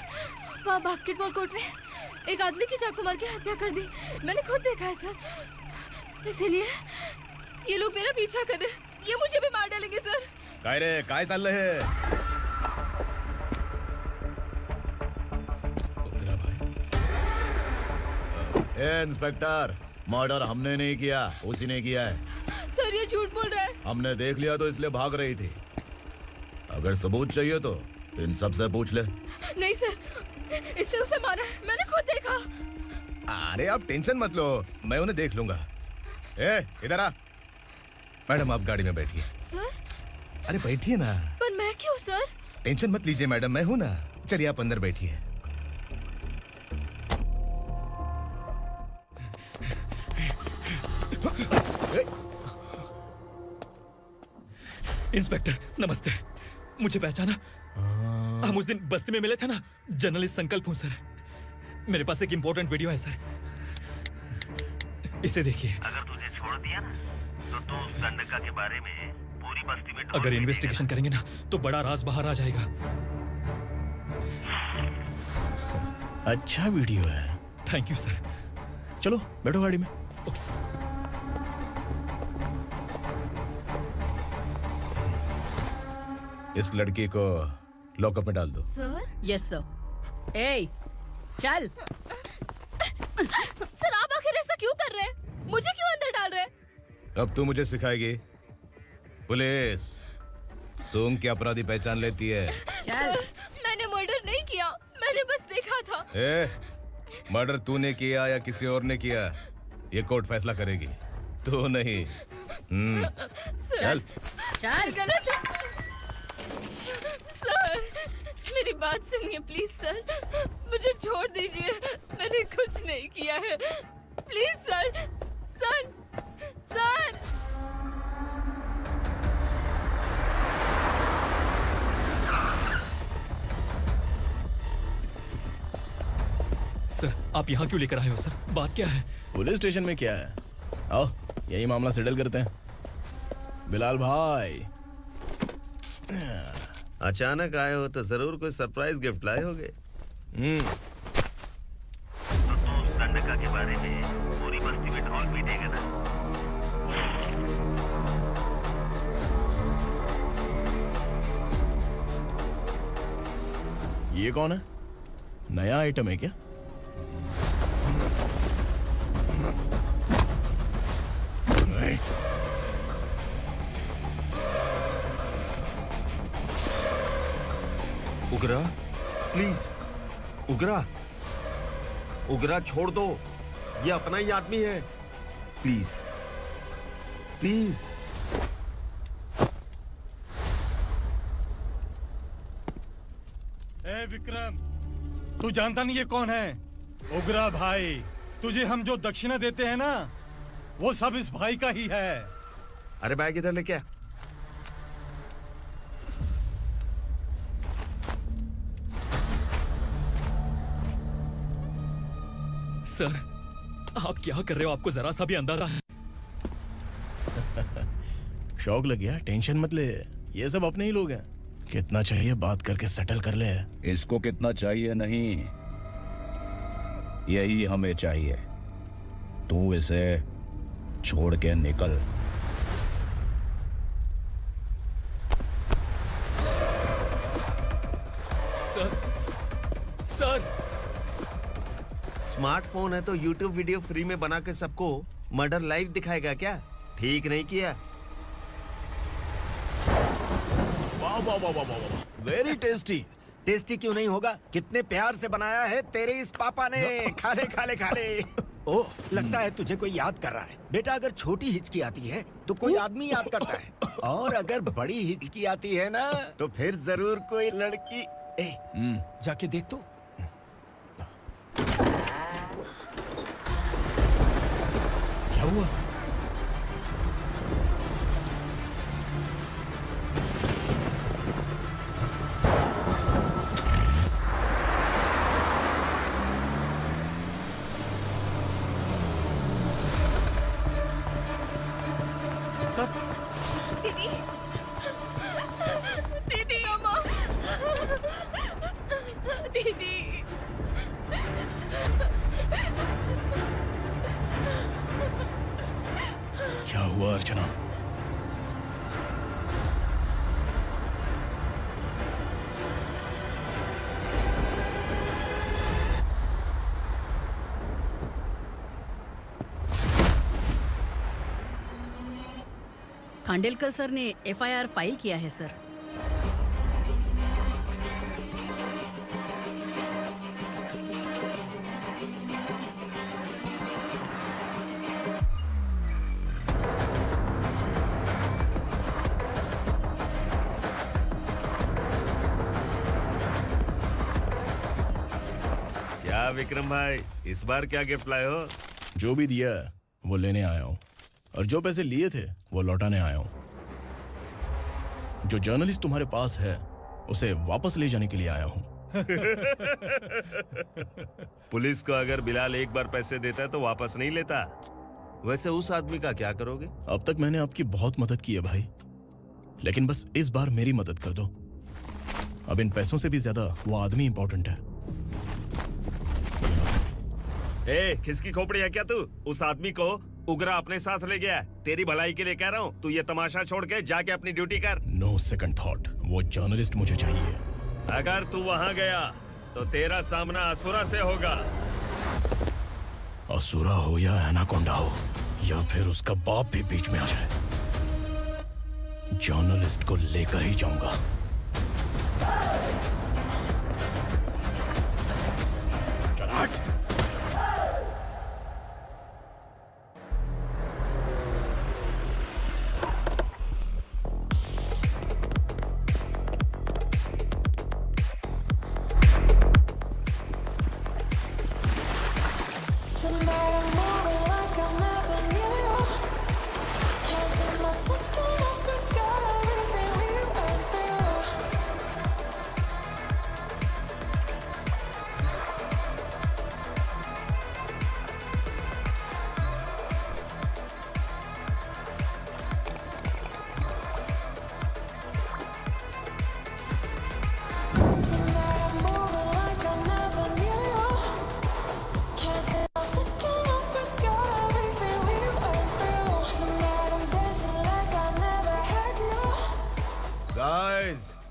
वहाँ बास्केटबॉल कोर्ट में एक आदमी की चाकू मार के हत्या कर दी। मैंने खुद देखा है सर, इसीलिए ये लोग मेरा पीछा कर रहे हैं। ये मुझे भी मार डालेंगे सर। काय रे, काय चाल रहे हैं? इंस्पेक्टर, मर्डर हमने नहीं किया, उसी ने किया है। सर ये झूठ बोल रहा है। हमने देख लिया तो इसलिए भाग रही थी। अगर सबूत चाहिए तो इन सब से पूछ ले। नहीं सर, इसने उसे मारा है, मैंने खुद देखा। अरे आप टेंशन मत लो, मैं उन्हें देख लूंगा। इधर आ। मैडम आप गाड़ी में बैठिए। सर? अरे बैठिए ना। पर मैं क्यों सर? टेंशन मत लीजिए मैडम, मैं हूं ना। चलिए आप अंदर बैठिए। इंस्पेक्टर नमस्ते, मुझे पहचाना? हम उस दिन बस्ती में मिले थे ना। जर्नलिस्ट संकल्प हूँ सर। मेरे पास एक इम्पोर्टेंट वीडियो है सर, इसे देखिए। अगर तुझे छोड़ दिया ना तो तू उस डंडका के बारे में पूरी बस्ती में अगर इन्वेस्टिगेशन करेंगे ना तो बड़ा राज बाहर आ जाएगा। अच्छा वीडियो है। Thank you sir. चलो बैठो गाड़ी में। इस लड़की को लॉकअप में डाल दो। सर? Yes sir. ए, चल। सर आप आखिर ऐसा क्यों कर रहे हैं? मुझे क्यों अंदर डाल रहे हैं? अब तू मुझे सिखाएगी? पुलिस सूंघ के अपराधी पहचान लेती है। चल। मैंने मर्डर नहीं किया, मैंने बस देखा था। मर्डर तूने किया या किसी और ने किया, ये कोर्ट फैसला करेगी, तू नहीं। चल। चल। गलत है सर, मेरी बात सुनिए प्लीज सर, मुझे छोड़ दीजिए, मैंने कुछ नहीं किया है। Please sir, sir, sir. Sir आप यहाँ क्यों लेकर आए हो सर? बात क्या है? पुलिस स्टेशन में क्या है? आओ यही मामला सेटल करते हैं। बिलाल भाई, अचानक आए हो तो जरूर कोई सरप्राइज गिफ्ट लाए होगे। तो तू उस डंडका के बारे में पूरी बस्ती में ढोल पीटेगा ना? ये कौन है? नया आइटम है क्या? उगरा, प्लीज उगरा, उगरा छोड़ दो, ये अपना ही आदमी है, प्लीज प्लीज। ए विक्रम, तू जानता नहीं ये कौन है? उगरा भाई। तुझे हम जो दक्षिणा देते हैं ना, वो सब इस भाई का ही है। अरे बैग इधर लेके आ। सर, आप क्या कर रहे हो? आपको जरा सा भी अंदाजा है? शौक लग गया? टेंशन मत ले, ये सब अपने ही लोग हैं। कितना चाहिए बात करके सेटल कर ले। इसको कितना चाहिए नहीं, यही हमें चाहिए। तू इसे छोड़ के निकल। सर, स्मार्टफोन है तो YouTube वीडियो फ्री में बना के सबको मर्डर लाइव दिखाएगा क्या? ठीक नहीं किया। वाह वाह वाह वाह वाह, वेरी टेस्टी। टेस्टी क्यों नहीं होगा? कितने प्यार से बनाया है तेरे इस पापा ने। खा ले खा ले खा ले। ओह, लगता है तुझे कोई याद कर रहा है। बेटा, अगर छोटी हिचकी आती है तो कोई आदमी याद करता है, और अगर बड़ी हिचकी आती है ना तो फिर जरूर कोई लड़की। ए, जाके देख तो। क्या हुआ? दीदी, दीदी, अम्मा, दीदी। क्या हुआ अर्चना? खांडेलकर सर ने एफआईआर फाइल किया है सर। क्या विक्रम भाई, इस बार क्या गिफ्ट लाए हो? जो भी दिया है वो लेने आया हूँ, और जो पैसे लिए थे वो लौटाने आया हूँ। जो जर्नलिस्ट तुम्हारे पास है उसे वापस ले जाने के लिए आया हूँ। पुलिस को अगर बिलाल एक बार पैसे देता है तो वापस नहीं लेता। वैसे उस आदमी का क्या करोगे? अब तक मैंने आपकी बहुत मदद की है भाई, लेकिन बस इस बार मेरी मदद कर दो। अब इन पैसों से भी ज्यादा वो आदमी इंपॉर्टेंट है। ए, किसकी खोपड़ी है क्या तू? उस आदमी को उगरा अपने साथ ले गया। तेरी भलाई के लिए कह रहा हूँ, तू ये तमाशा छोड़ के जाके अपनी ड्यूटी कर। नो सेकंड थॉट, वो जर्नलिस्ट मुझे चाहिए। अगर तू वहाँ गया तो तेरा सामना असुरा से होगा। असुरा हो या एनाकोंडा हो, या फिर उसका बाप भी बीच में आ जाए, जर्नलिस्ट को लेकर ही जाऊंगा। चल हट।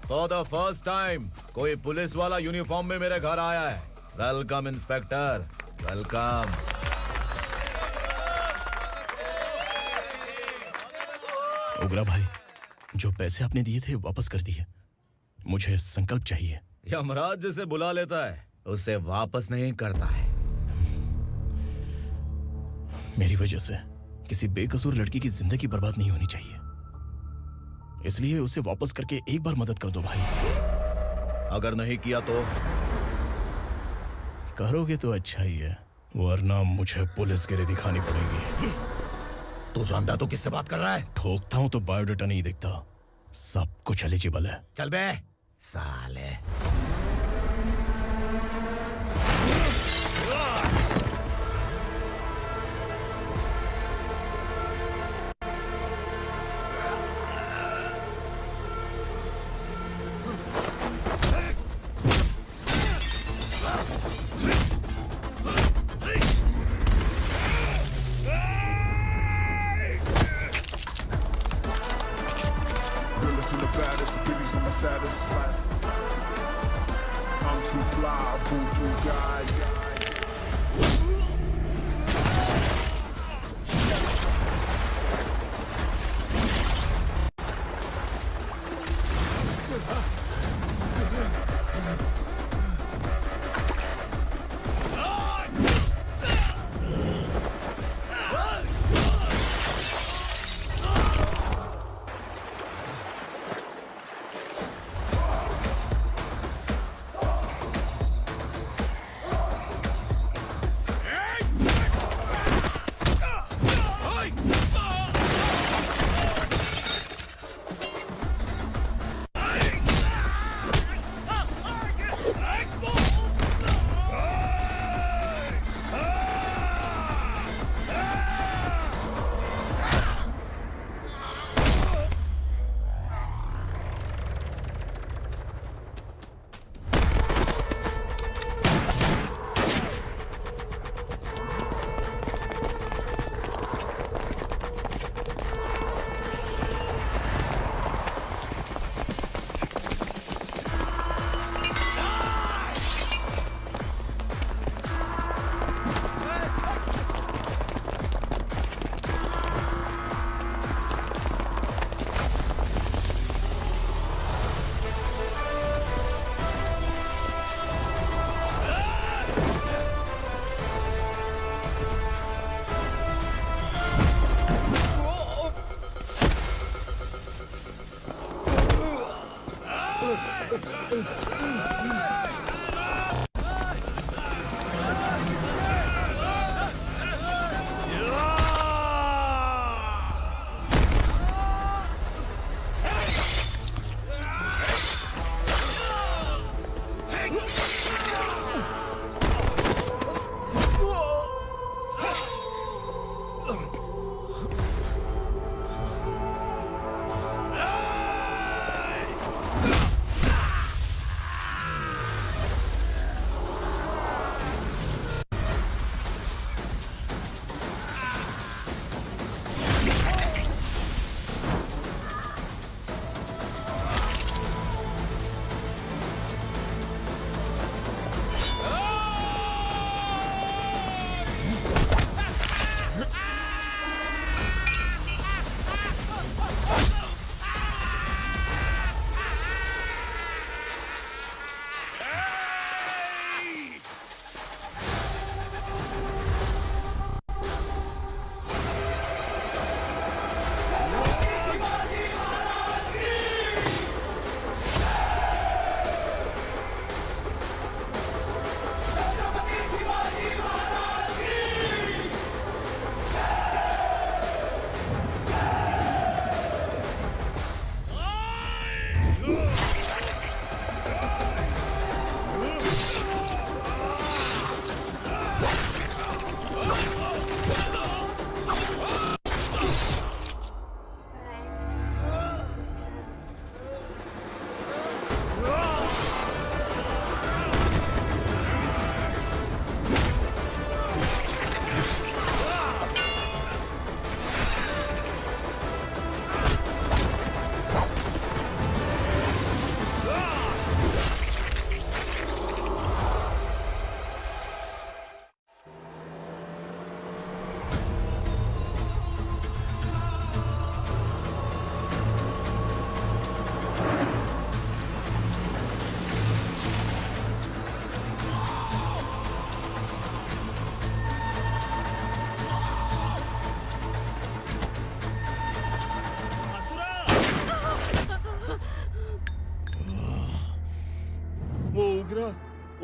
फॉर द फर्स्ट टाइम कोई पुलिस वाला यूनिफॉर्म में मेरे घर आया है। Welcome inspector, welcome. उग्रा भाई, जो पैसे आपने दिए थे वापस कर दिए। मुझे संकल्प चाहिए। यमराज जिसे बुला लेता है उसे वापस नहीं करता है। मेरी वजह से किसी बेकसूर लड़की की जिंदगी बर्बाद नहीं होनी चाहिए, इसलिए उसे वापस करके एक बार मदद कर दो भाई। अगर नहीं किया तो? करोगे तो अच्छा ही है, वरना मुझे पुलिस गिरी दिखानी पड़ेगी। तू जानता तो किससे बात कर रहा है? ठोकता हूं तो बायोडाटा नहीं दिखता, सब कुछ एलिजिबल है। चल बे साले।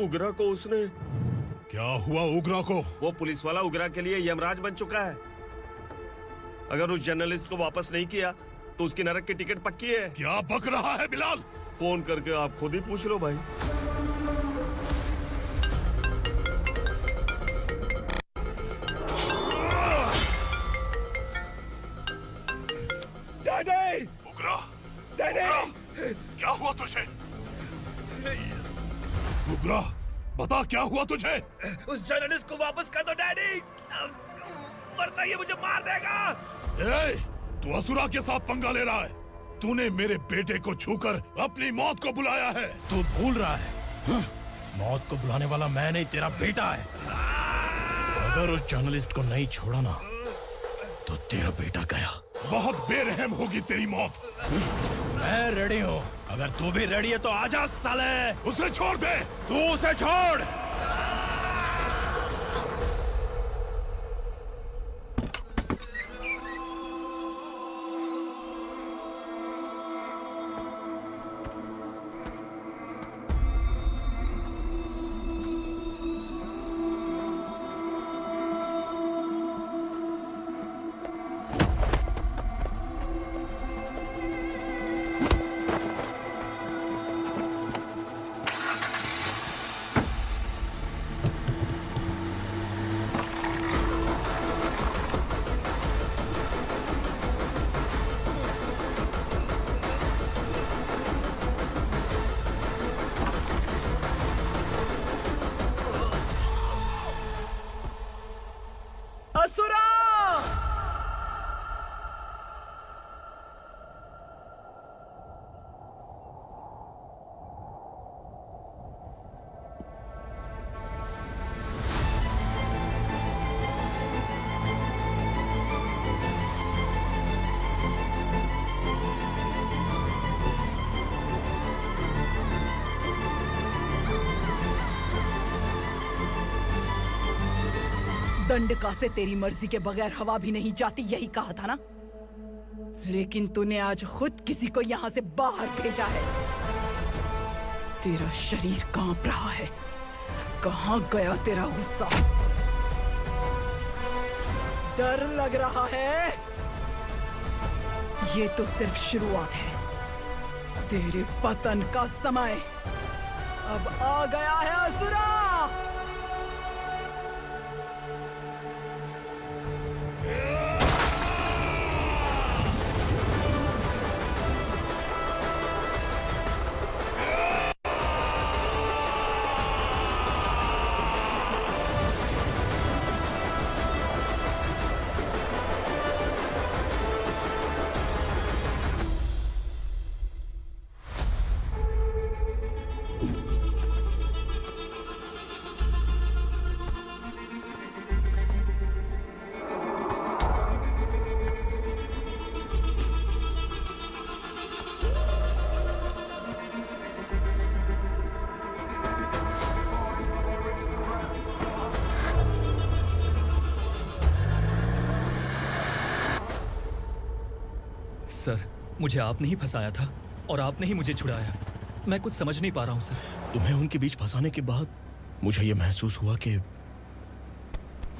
उग्रा को उसने। क्या हुआ उग्रा को? वो पुलिस वाला उग्रा के लिए यमराज बन चुका है। अगर उस जर्नलिस्ट को वापस नहीं किया तो उसकी नरक की टिकट पक्की है। क्या बक रहा है बिलाल? फोन करके आप खुद ही पूछ लो भाई। डैडी! उग्रा! डैडी! क्या हुआ तुझे? उग्रा, बता क्या हुआ तुझे? उस जर्नलिस्ट को वापस कर दो डैडी, वरना ये मुझे मार देगा। ए, तू असुरा के साथ पंगा ले रहा है। तूने मेरे बेटे को छूकर अपनी मौत को बुलाया है। तू भूल रहा है, मौत को बुलाने वाला मैं नहीं, तेरा बेटा है। अगर उस जर्नलिस्ट को नहीं छोड़ा ना तो तेरा बेटा गया। बहुत बेरहम होगी तेरी मौत। मैं रेडी हूँ, अगर तू भी रेडी है तो आजा साले। उसे छोड़ दे। तू उसे छोड़। असुरा! दंडका से तेरी मर्जी के बगैर हवा भी नहीं जाती, यही कहा था ना? लेकिन तूने आज खुद किसी को यहाँ से बाहर भेजा है। तेरा शरीर कांप रहा है। कहाँ गया तेरा गुस्सा? डर लग रहा है? ये तो सिर्फ शुरुआत है। तेरे पतन का समय अब आ गया है असुरा। सर, मुझे आपने ही फंसाया था और आपने ही मुझे छुड़ाया। मैं कुछ समझ नहीं पा रहा हूँ सर। तुम्हें उनके बीच फंसाने के बाद मुझे ये महसूस हुआ कि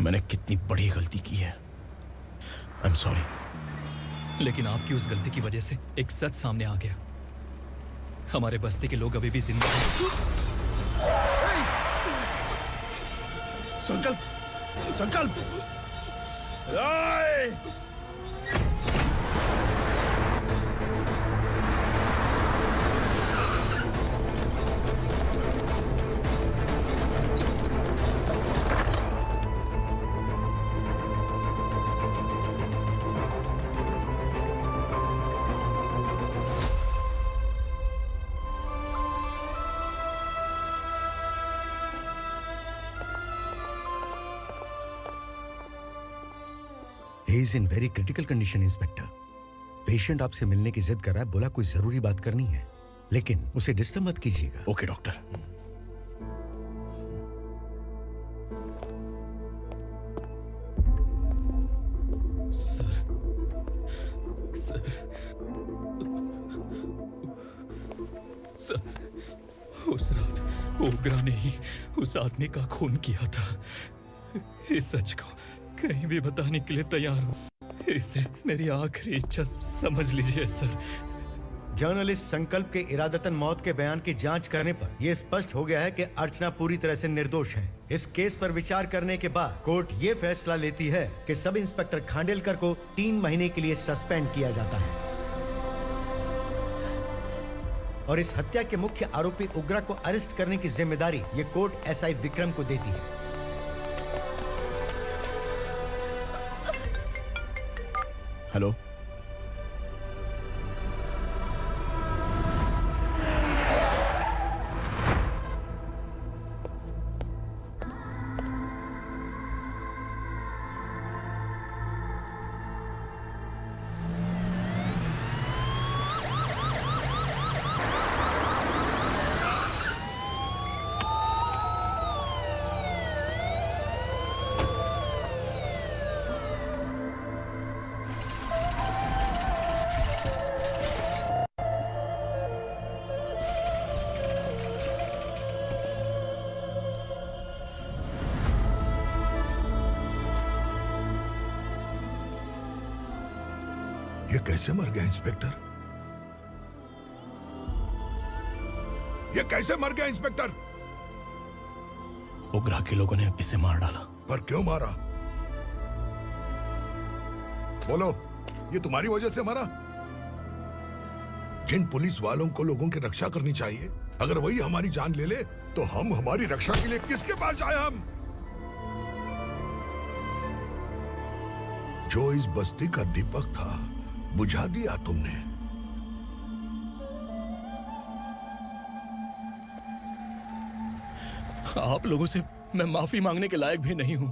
मैंने कितनी बड़ी गलती की है। I am sorry. लेकिन आपकी उस गलती की वजह से एक सच सामने आ गया। हमारे बस्ती के लोग अभी भी जिंदा हैं। संकल्प, संकल्प। He is in very critical condition, inspector. Patient आपसे मिलने की जिद कर रहा है, बोला कोई जरूरी बात करनी है, लेकिन उसे डिस्टर्ब मत कीजिएगा। Okay doctor. सर, सर, उस रात ओग्रा ने ही उस आदमी का खून किया था। इस सच को कहीं भी बताने के लिए तैयार हूँ। इसे मेरी आखिरी इच्छा समझ लीजिए सर। जर्नलिस्ट संकल्प के इरादतन मौत के बयान की जांच करने पर यह स्पष्ट हो गया है कि अर्चना पूरी तरह से निर्दोष है। इस केस पर विचार करने के बाद कोर्ट ये फैसला लेती है कि सब इंस्पेक्टर खांडेलकर को 3 महीने के लिए सस्पेंड किया जाता है और इस हत्या के मुख्य आरोपी उग्रा को अरेस्ट करने की जिम्मेदारी ये कोर्ट एसआई विक्रम को देती है। हेलो, ये कैसे मर गया इंस्पेक्टर? ये कैसे मर गया इंस्पेक्टर? उग्रा के लोगों ने इसे मार डाला। पर क्यों मारा? बोलो, ये तुम्हारी वजह से मरा? जिन पुलिस वालों को लोगों की रक्षा करनी चाहिए, अगर वही हमारी जान ले ले तो हम हमारी रक्षा के लिए किसके पास जाए? हम जो इस बस्ती का दीपक था बुझा दिया तुमने। आप लोगों से मैं माफी मांगने के लायक भी नहीं हूं।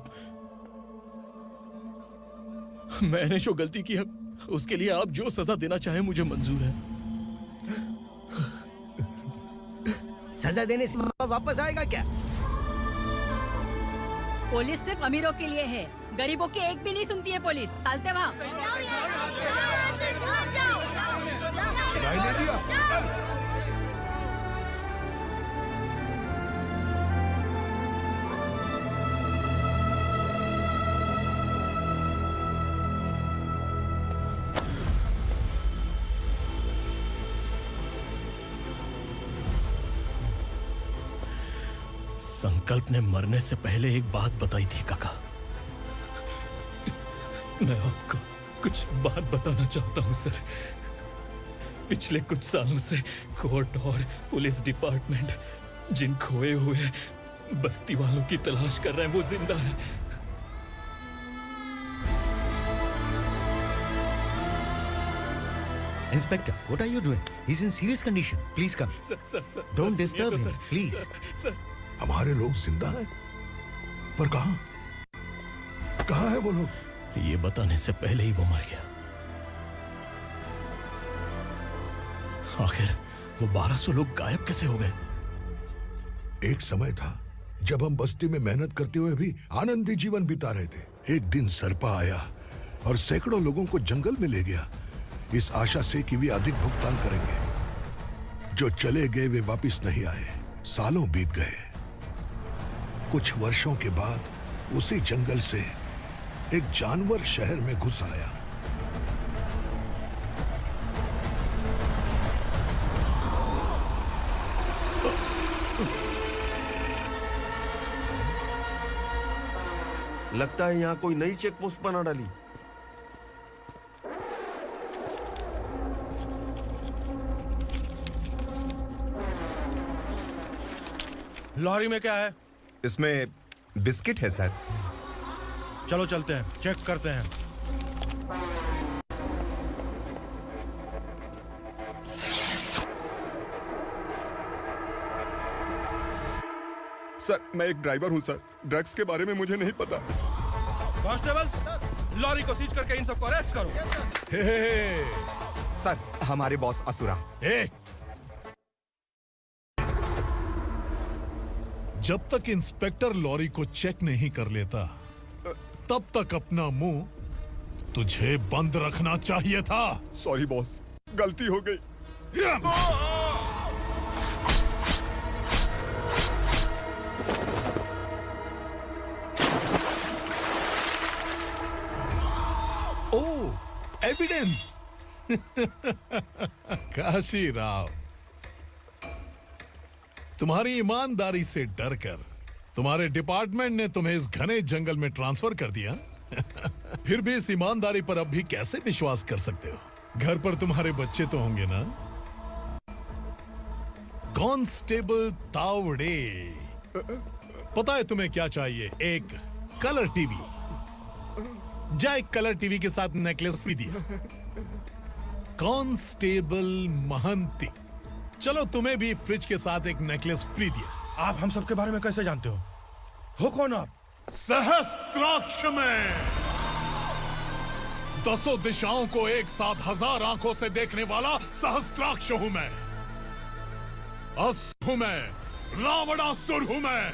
मैंने जो गलती की है उसके लिए आप जो सजा देना चाहे मुझे मंजूर है। सजा देने से वापस आएगा क्या? पुलिस सिर्फ अमीरों के लिए है, गरीबों की एक भी नहीं सुनती है पुलिस। चलते वहाँ। सुनाई नहीं दिया? संकल्प ने मरने से पहले एक बात बताई थी काका। मैं आपको कुछ बात बताना चाहता हूं सर। पिछले कुछ सालों से कोर्ट और पुलिस डिपार्टमेंट जिन खोए हुए बस्ती वालों की तलाश कर रहे हैं वो जिंदा है। Inspector, what are you doing? He's in serious condition. Please come. Don't disturb him, please. हमारे लोग जिंदा हैं? पर कहां? कहां है वो लोग? ये बताने से पहले ही वो मर गया। आखिर वो 1200 लोग गायब कैसे हो गए? एक समय था जब हम बस्ती में मेहनत करते हुए भी आनंदी जीवन बिता रहे थे। एक दिन सरपा आया और सैकड़ों लोगों को जंगल में ले गया, इस आशा से कि वे अधिक भुगतान करेंगे। जो चले गए वे वापस नहीं आए। सालों बीत गए। कुछ वर्षों के बाद उसी जंगल से एक जानवर शहर में घुस आया। लगता है यहाँ कोई नई चेक पोस्ट बना डाली। लॉरी में क्या है? इसमें बिस्किट है सर। चलो चलते हैं, चेक करते हैं। सर, मैं एक ड्राइवर हूं सर। ड्रग्स के बारे में मुझे नहीं पता। कांस्टेबल, लॉरी को सीज करके इन सबको अरेस्ट करो। सर, हमारे बॉस असुरा। जब तक इंस्पेक्टर लॉरी को चेक नहीं कर लेता तब तक अपना मुंह तुझे बंद रखना चाहिए था। सॉरी बॉस, गलती हो गई। ओह, एविडेंस। काशी राव, तुम्हारी ईमानदारी से डरकर तुम्हारे डिपार्टमेंट ने तुम्हें इस घने जंगल में ट्रांसफर कर दिया। फिर भी इस ईमानदारी पर अब भी कैसे विश्वास कर सकते हो? घर पर तुम्हारे बच्चे तो होंगे ना? कांस्टेबल तावड़े, पता है तुम्हें क्या चाहिए? एक कलर टीवी। जा एक कलर टीवी के साथ नेकलेस भी दिया। कांस्टेबल महंती, चलो तुम्हें भी फ्रिज के साथ एक नेकलेस फ्री दिया। आप हम सबके बारे में कैसे जानते हो कौन आप? सहस्त्राक्ष में 10 दिशाओं को एक साथ 1000 आंखों से देखने वाला सहस्त्राक्ष हूं मैं। असुर हूं मैं, रावणासुर हूं मैं।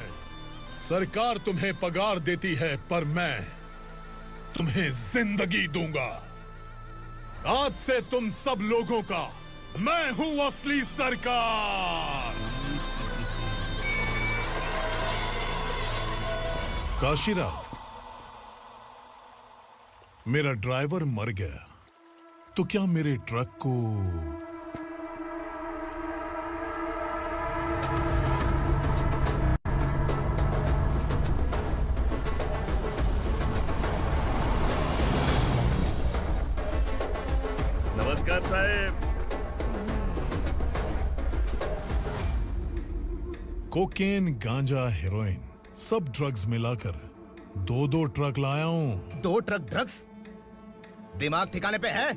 सरकार तुम्हें पगार देती है, पर मैं तुम्हें जिंदगी दूंगा। आज से तुम सब लोगों का मैं हूं असली सरकार। काशीराव, मेरा ड्राइवर मर गया, तो क्या मेरे ट्रक को नमस्कार साहब। कोकेन, गांजा, हेरोइन, सब ड्रग्स मिलाकर 2 ट्रक लाया हूं। 2 ट्रक ड्रग्स? दिमाग ठिकाने पे है?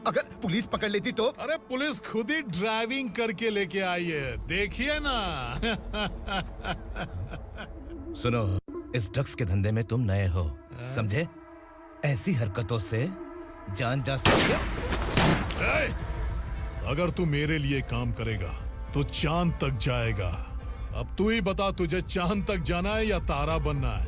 अगर पुलिस पकड़ लेती तो? अरे पुलिस खुद ही ड्राइविंग करके लेके आई है, देखिए ना। सुनो, इस ड्रग्स के धंधे में तुम नए हो, समझे? ऐसी हरकतों से जान जा सकती है। अगर तू मेरे लिए काम करेगा तो चांद तक जाएगा। अब तू ही बता, तुझे चांद तक जाना है या तारा बनना है?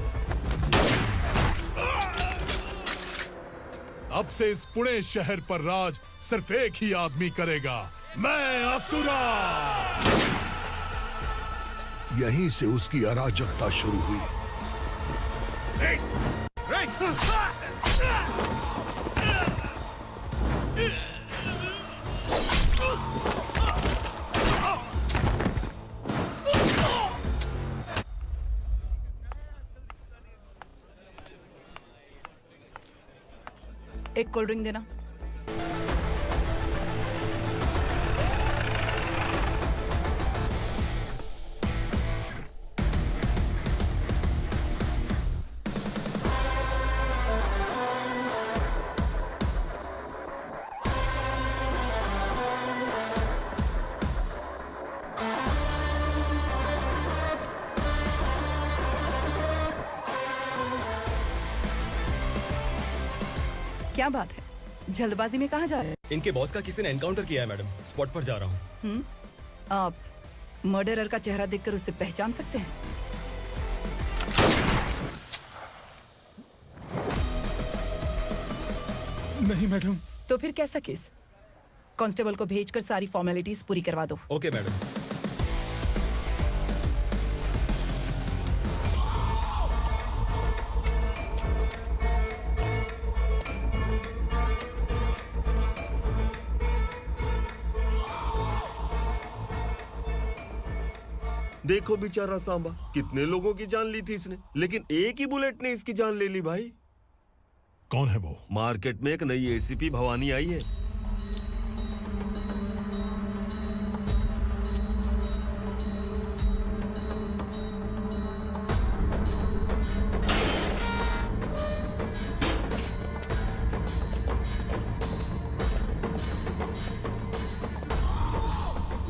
अब से इस पुणे शहर पर राज सिर्फ एक ही आदमी करेगा, मैं असुरा। यहीं से उसकी अराजकता शुरू हुई। एक कोल्ड ड्रिंक देना। क्या बात है, जल्दबाजी में कहाँ जा रहे हैं? इनके बॉस का किसी ने एनकाउंटर किया है मैडम, स्पॉट पर जा रहा हूँ। आप मर्डरर का चेहरा देखकर उसे पहचान सकते हैं? नहीं मैडम। तो फिर कैसा केस? कांस्टेबल को भेजकर सारी फॉर्मेलिटीज पूरी करवा दो। Okay madam. देखो बेचारा सांबा, कितने लोगों की जान ली थी इसने, लेकिन एक ही बुलेट ने इसकी जान ले ली भाई। कौन है वो? मार्केट में एक नई एसीपी भवानी आई है।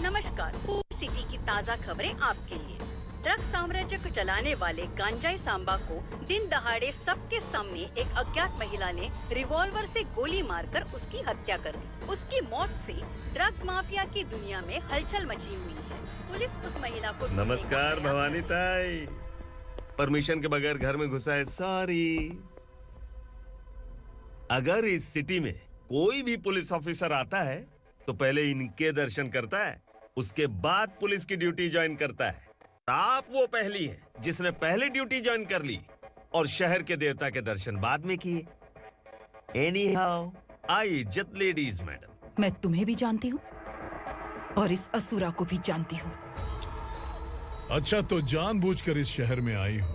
नमस्कार, सिटी की ताज़ा खबरें आपके लिए। ड्रग साम्राज्य को चलाने वाले गांजाई सांबा को दिन दहाड़े सबके सामने एक अज्ञात महिला ने रिवॉल्वर से गोली मारकर उसकी हत्या कर दी। उसकी मौत से ड्रग्स माफिया की दुनिया में हलचल मची हुई है। पुलिस उस महिला को नमस्कार भवानी ताई, परमिशन के बगैर घर में घुसा है, सॉरी। अगर इस सिटी में कोई भी पुलिस ऑफिसर आता है तो पहले इनके दर्शन करता है, उसके बाद पुलिस की ड्यूटी ज्वाइन करता है। आप वो पहली है जिसने पहले ड्यूटी ज्वाइन कर ली और शहर के देवता के दर्शन बाद में किए। एनीहाउ, आई इज्जत लेडीज मैडम। मैं तुम्हें भी जानती हूँ और इस असुरा को भी जानती हूँ। अच्छा, तो जानबूझकर इस शहर में आई हो।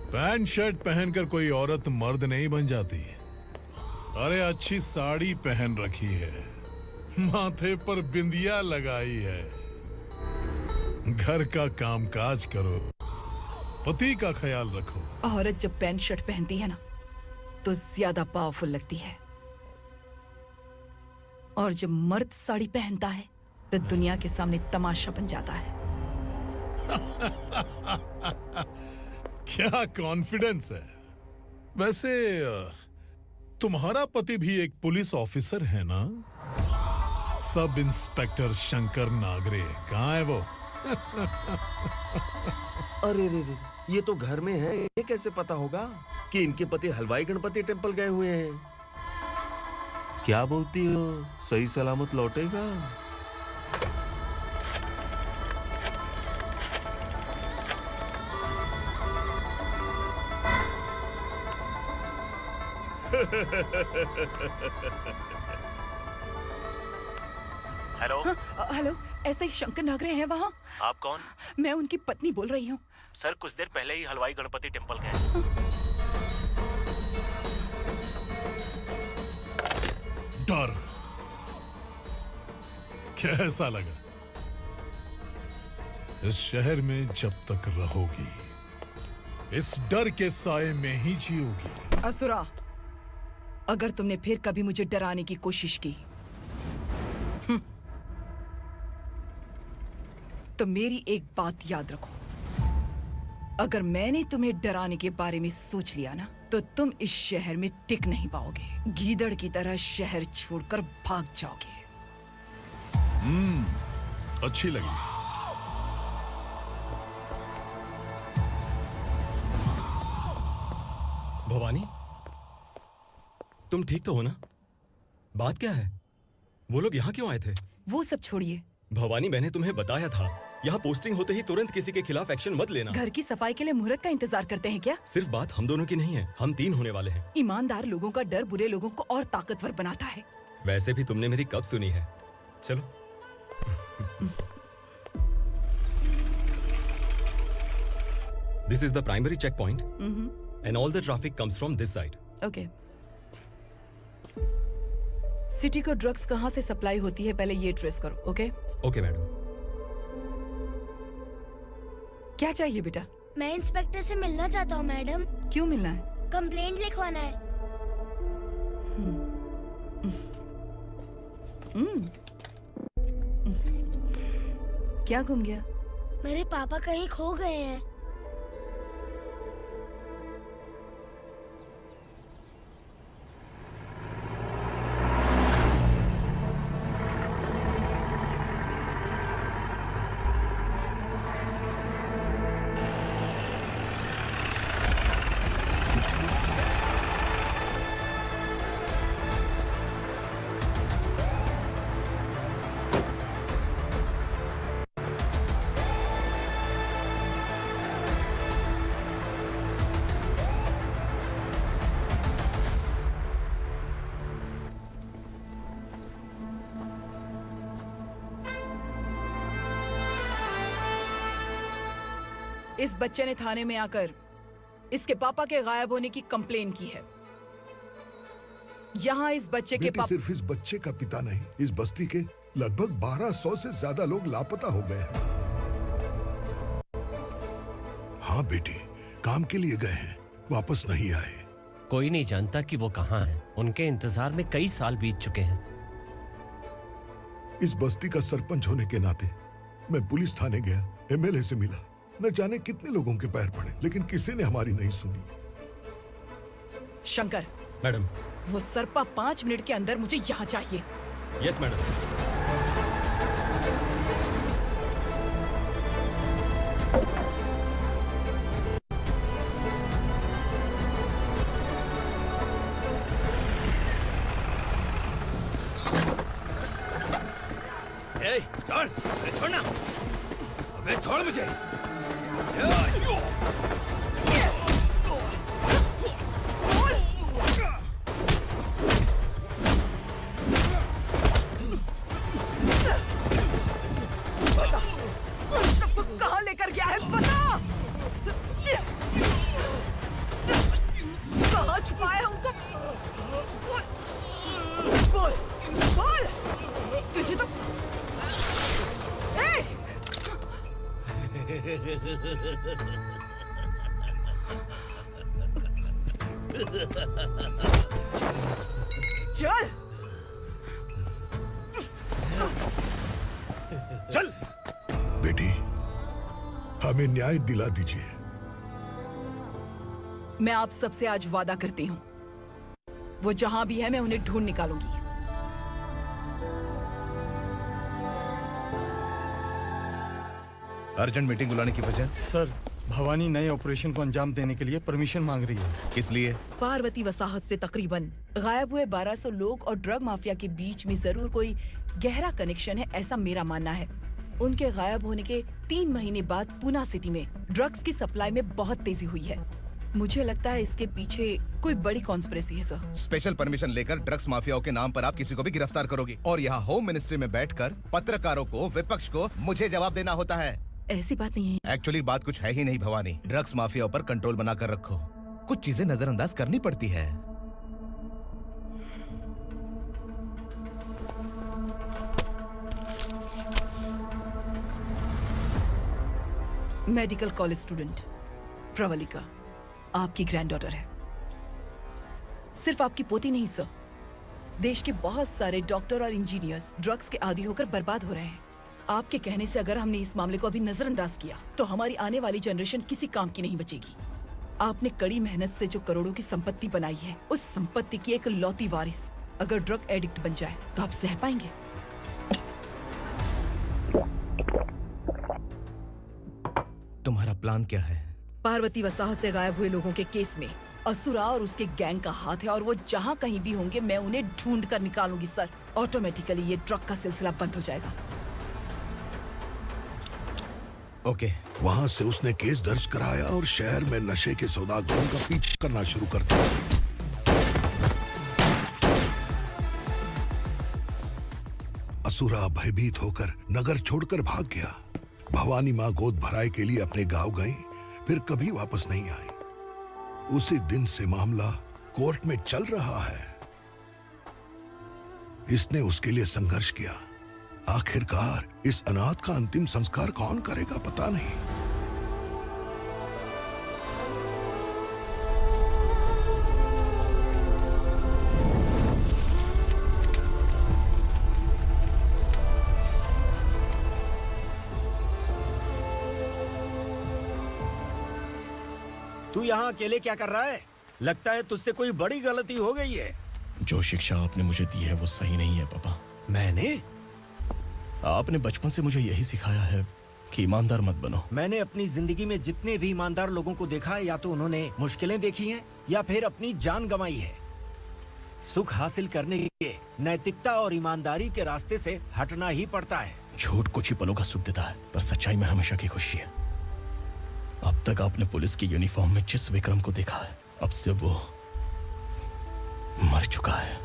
पैंट शर्ट पहनकर कोई औरत मर्द नहीं बन जाती। अरे अच्छी साड़ी पहन रखी है, माथे पर बिंदिया लगाई है, घर का कामकाज करो, पति का ख्याल रखो। औरत जब पैंट शर्ट पहनती है ना तो ज्यादा पावरफुल लगती है, और जब मर्द साड़ी पहनता है तो दुनिया के सामने तमाशा बन जाता है। क्या कॉन्फिडेंस है। वैसे तुम्हारा पति भी एक पुलिस ऑफिसर है ना? सब इंस्पेक्टर शंकर नागरे कहाँ है वो? अरे रे रे, ये तो घर में है। ये कैसे पता होगा कि इनके पति हलवाई गणपति टेम्पल गए हुए हैं? क्या बोलती हो, सही सलामत लौटेगा? हेलो। हेलो, ऐसे ही शंकर नागरे हैं वहाँ? आप कौन? मैं उनकी पत्नी बोल रही हूँ। सर कुछ देर पहले ही हलवाई गणपति टेम्पल गए। डर कैसा लगा? इस शहर में जब तक रहोगी इस डर के साए में ही जियोगी। असुरा, अगर तुमने फिर कभी मुझे डराने की कोशिश की तो मेरी एक बात याद रखो, अगर मैंने तुम्हें डराने के बारे में सोच लिया ना तो तुम इस शहर में टिक नहीं पाओगे। गीदड़ की तरह शहर छोड़कर भाग जाओगे। अच्छी लगी। भवानी, तुम ठीक तो हो ना? बात क्या है? वो लोग यहाँ क्यों आए थे? वो सब छोड़िए। भवानी, मैंने तुम्हें बताया था यहाँ पोस्टिंग होते ही तुरंत किसी के खिलाफ एक्शन मत लेना। घर की सफाई के लिए मुहूर्त का इंतजार करते हैं क्या? सिर्फ बात हम दोनों की नहीं है, हम 3 होने वाले हैं। ईमानदार लोगों का डर बुरे लोगों को और ताकतवर बनाता है। वैसे भी तुमने मेरी कब सुनी है। चलो। This is the primary checkpoint, and all the traffic comes from this side. Okay. City को ड्रग्स कहाँ से सप्लाई होती है पहले ये ट्रेस करो। ओके? Okay madam. क्या चाहिए बेटा? मैं इंस्पेक्टर से मिलना चाहता हूँ मैडम। क्यों मिलना है? कंप्लेंट लिखवाना है। क्या गुम गया? मेरे पापा कहीं खो गए हैं। इस बच्चे ने थाने में आकर इसके पापा के गायब होने की कंप्लेन की है। यहाँ इस बच्चे के पापा सिर्फ इस बच्चे का पिता नहीं, इस बस्ती के लगभग 1200 से ज्यादा लोग लापता हो गए हैं। हाँ बेटी, काम के लिए गए हैं, वापस नहीं आए। कोई नहीं जानता कि वो कहाँ हैं। उनके इंतजार में कई साल बीत चुके हैं। इस बस्ती का सरपंच होने के नाते मैं पुलिस थाने गया, एमएलए से मिला, न जाने कितने लोगों के पैर पड़े, लेकिन किसी ने हमारी नहीं सुनी। शंकर। मैडम। वो सरपा 5 मिनट के अंदर मुझे यहाँ चाहिए। Yes madam. छोड़, अरे छोड़ना, अबे छोड़ मुझे। बता, उन सबको कहाँ लेकर गया है बता। कहाँ छुपाया है उनको? बोल, बोल, तुझे तो चल चल बेटी, हमें न्याय दिला दीजिए। मैं आप सबसे आज वादा करती हूँ, वो जहां भी है मैं उन्हें ढूंढ निकालूंगी। अर्जेंट मीटिंग बुलाने की वजह? सर, भवानी नए ऑपरेशन को अंजाम देने के लिए परमिशन मांग रही है। किस लिए? पार्वती वसाहत से तकरीबन गायब हुए 1200 लोग और ड्रग माफिया के बीच में जरूर कोई गहरा कनेक्शन है, ऐसा मेरा मानना है। उनके गायब होने के 3 महीने बाद पूना सिटी में ड्रग्स की सप्लाई में बहुत तेजी हुई है। मुझे लगता है इसके पीछे कोई बड़ी कॉन्स्पिरेसी है सर। स्पेशल परमिशन लेकर ड्रग्स माफियाओं के नाम पर आप किसी को भी गिरफ्तार करोगे और यहाँ होम मिनिस्ट्री में बैठकर पत्रकारों को, विपक्ष को मुझे जवाब देना होता है। ऐसी बात नहीं है। एक्चुअली बात कुछ है ही नहीं भवानी। ड्रग्स माफियाओं पर कंट्रोल बनाकर रखो, कुछ चीजें नजरअंदाज करनी पड़ती है। मेडिकल कॉलेज स्टूडेंट प्रवलिका आपकी ग्रैंडडॉटर है। सिर्फ आपकी पोती नहीं सर, देश के बहुत सारे डॉक्टर और इंजीनियर्स ड्रग्स के आदी होकर बर्बाद हो रहे हैं। आपके कहने से अगर हमने इस मामले को अभी नजरअंदाज किया तो हमारी आने वाली जनरेशन किसी काम की नहीं बचेगी। आपने कड़ी मेहनत से जो करोड़ों की संपत्ति बनाई है, उस संपत्ति की एक लौती वारिस अगर ड्रग एडिक्ट बन जाए तो आप सह पाएंगे? तुम्हारा प्लान क्या है? पार्वती वसाहत से गायब हुए लोगों के केस में असुरा और उसके गैंग का हाथ है और वो जहाँ कहीं भी होंगे मैं उन्हें ढूंढ कर निकालूंगी सर। ऑटोमेटिकली ये ड्रग का सिलसिला बंद हो जाएगा। ओके। वहाँ से उसने केस दर्ज कराया और शहर में नशे के सौदागरों का पीछा करना शुरू कर दिया। असुरा भयभीत होकर नगर छोड़कर भाग गया। भवानी माँ गोद भराई के लिए अपने गांव गई, फिर कभी वापस नहीं आई। उसी दिन से मामला कोर्ट में चल रहा है। इसने उसके लिए संघर्ष किया। आखिरकार इस अनाथ का अंतिम संस्कार कौन करेगा पता नहीं। तू यहाँ अकेले क्या कर रहा है? लगता है तुझसे कोई बड़ी गलती हो गई है। जो शिक्षा आपने मुझे दी है वो सही नहीं है पापा। मैंने? आपने बचपन से मुझे यही सिखाया है कि ईमानदार मत बनो। मैंने अपनी जिंदगी में जितने भी ईमानदार लोगों को देखा है, या तो उन्होंने मुश्किलें देखी हैं या फिर अपनी जान गंवाई है। सुख हासिल करने के लिए नैतिकता और ईमानदारी के रास्ते से हटना ही पड़ता है। झूठ कुछ ही पलों का सुख देता है, पर सच्चाई में हमेशा की खुशी है। अब तक आपने पुलिस की यूनिफॉर्म में जिस विक्रम को देखा है, अब से वो मर चुका है।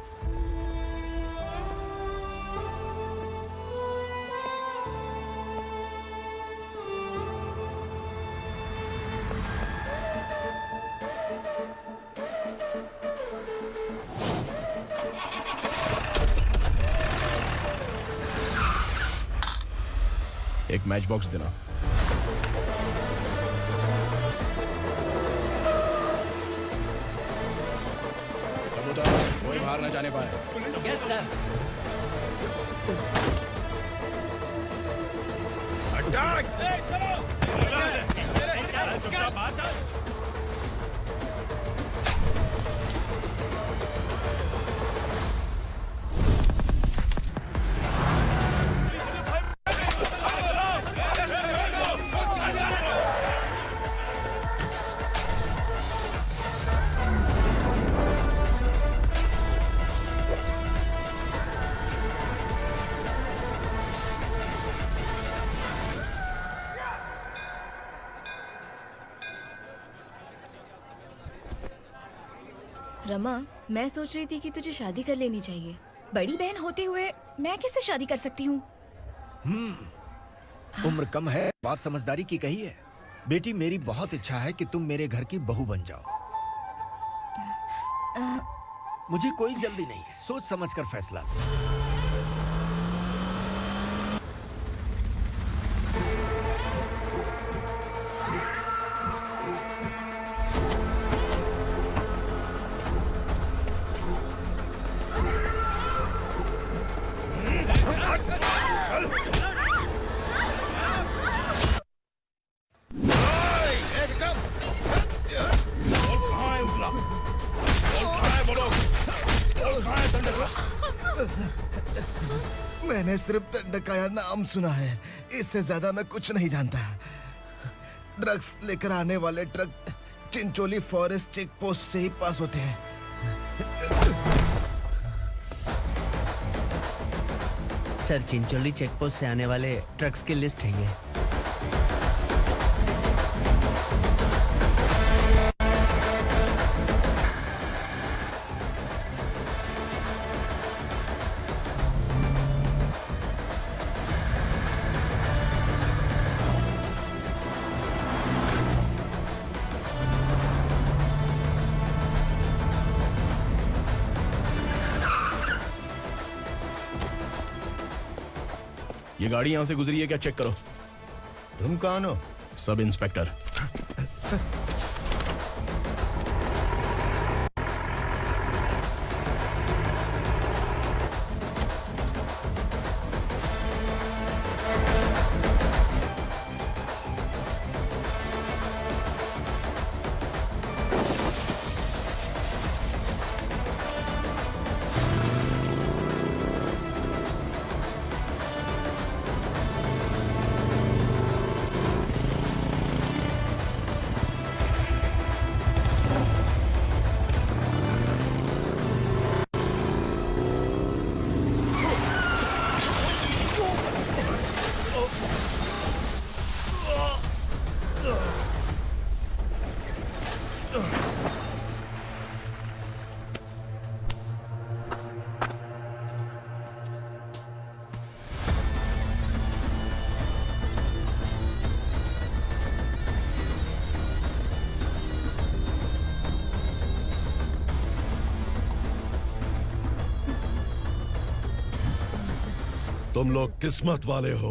एक मैच बॉक्स देना। कोई बाहर न जाने पाए। Yes sir. अटैक! चलो! रमा, मैं सोच रही थी कि तुझे शादी कर लेनी चाहिए। बड़ी बहन होते हुए मैं कैसे शादी कर सकती हूँ? उम्र कम है, बात समझदारी की कही है। बेटी, मेरी बहुत इच्छा है कि तुम मेरे घर की बहू बन जाओ। मुझे कोई जल्दी नहीं है, सोच समझ कर फैसला। मैंने सिर्फ दंडकाया नाम सुना है, इससे ज्यादा मैं कुछ नहीं जानता। ड्रग्स लेकर आने वाले truck Chincholi forest check post से ही पास होते हैं। सर, चिंचोली चेक पोस्ट से आने वाले ट्रक्स की लिस्ट है ये। ये गाड़ी यहाँ से गुजरी है क्या, चेक करो। तुम कौन हो? Sub inspector. तुम लोग किस्मत वाले हो,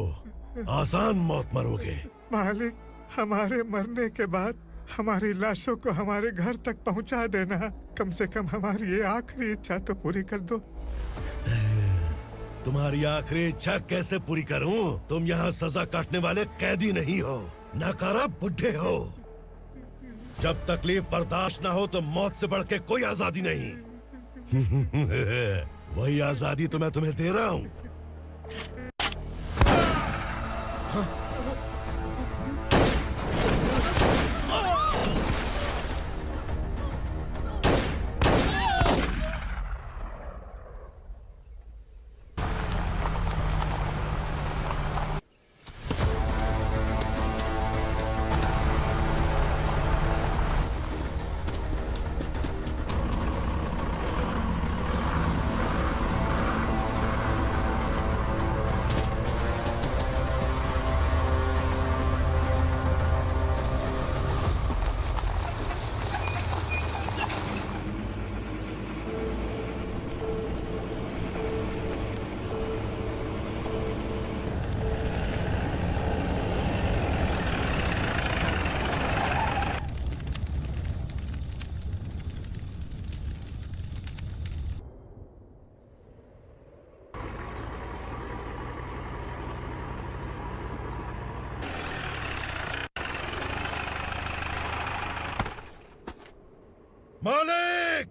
आसान मौत मरोगे। मालिक, हमारे मरने के बाद हमारी लाशों को हमारे घर तक पहुंचा देना। कम से कम हमारी ये आखिरी इच्छा तो पूरी कर दो। तुम्हारी आखिरी इच्छा कैसे पूरी करूं? तुम यहाँ सजा काटने वाले कैदी नहीं हो, नकारा बुड्ढे हो। जब तकलीफ बर्दाश्त ना हो तो मौत से बढ़ के कोई आजादी नहीं। वही आजादी तो मैं तुम्हें दे रहा हूँ। मालिक!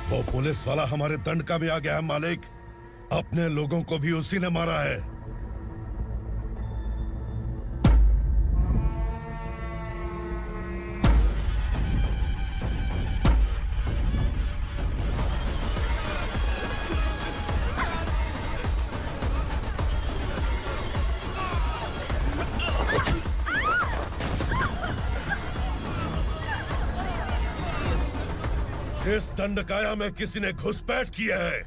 वो पुलिस वाला हमारे दंडका में आ गया है मालिक। अपने लोगों को भी उसी ने मारा है। इस दंडकाया में किसी ने घुसपैठ किया है।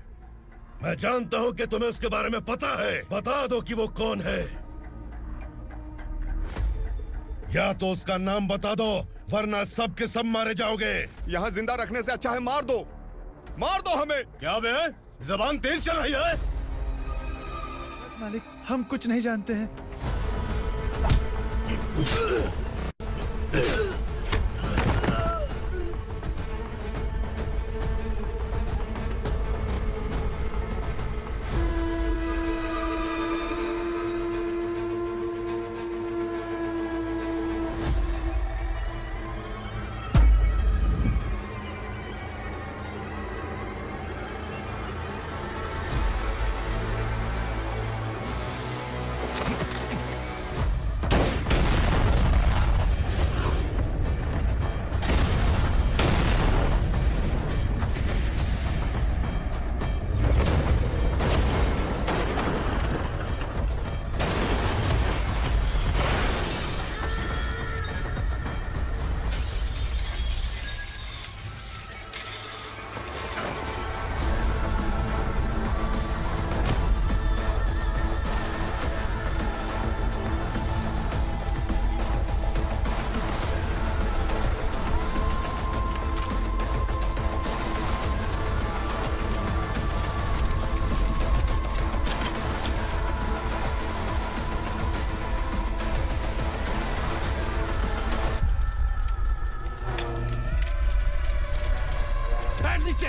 मैं जानता हूं कि तुम्हें उसके बारे में पता है। बता दो कि वो कौन है, या तो उसका नाम बता दो, वरना सब के सब मारे जाओगे। यहाँ जिंदा रखने से अच्छा है मार दो हमें। क्या बे, जबान तेज चल रही है? मालिक, हम कुछ नहीं जानते हैं। नीचे।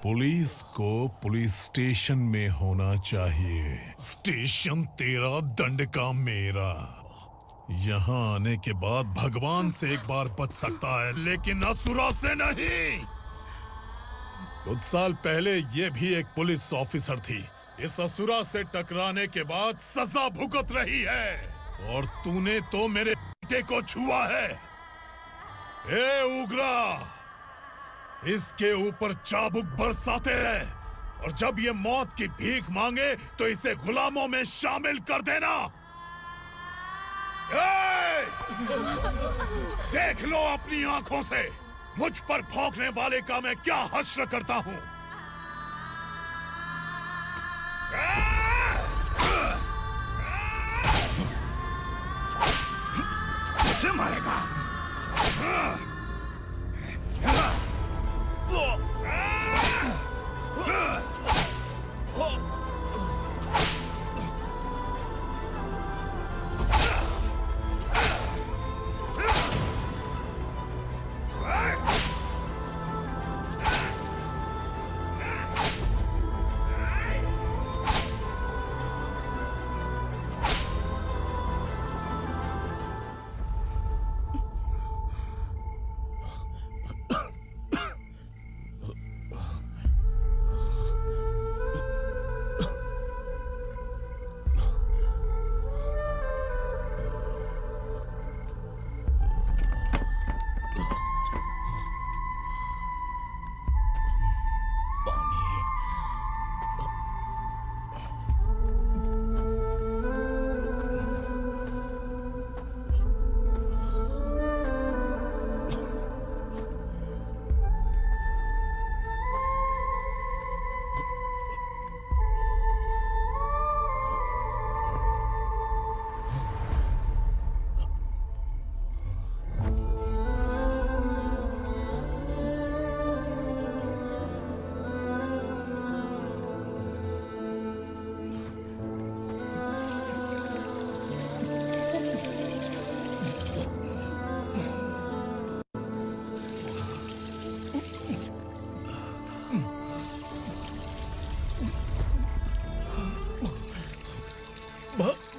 पुलिस को पुलिस स्टेशन में होना चाहिए। स्टेशन तेरा, दंड का मेरा। यहाँ आने के बाद भगवान से एक बार बच सकता है, लेकिन असुरा से नहीं। कुछ साल पहले ये भी एक पुलिस ऑफिसर थी। इस असुरा से टकराने के बाद सजा भुगत रही है, और तूने तो मेरे बेटे को छुआ है। ए उग्रा, इसके ऊपर चाबुक बरसाते हैं, और जब ये मौत की भीख मांगे तो इसे गुलामों में शामिल कर देना। देख लो अपनी आंखों से मुझ पर भौंकने वाले का मैं क्या हश्र करता हूं। मुझे मारेगा।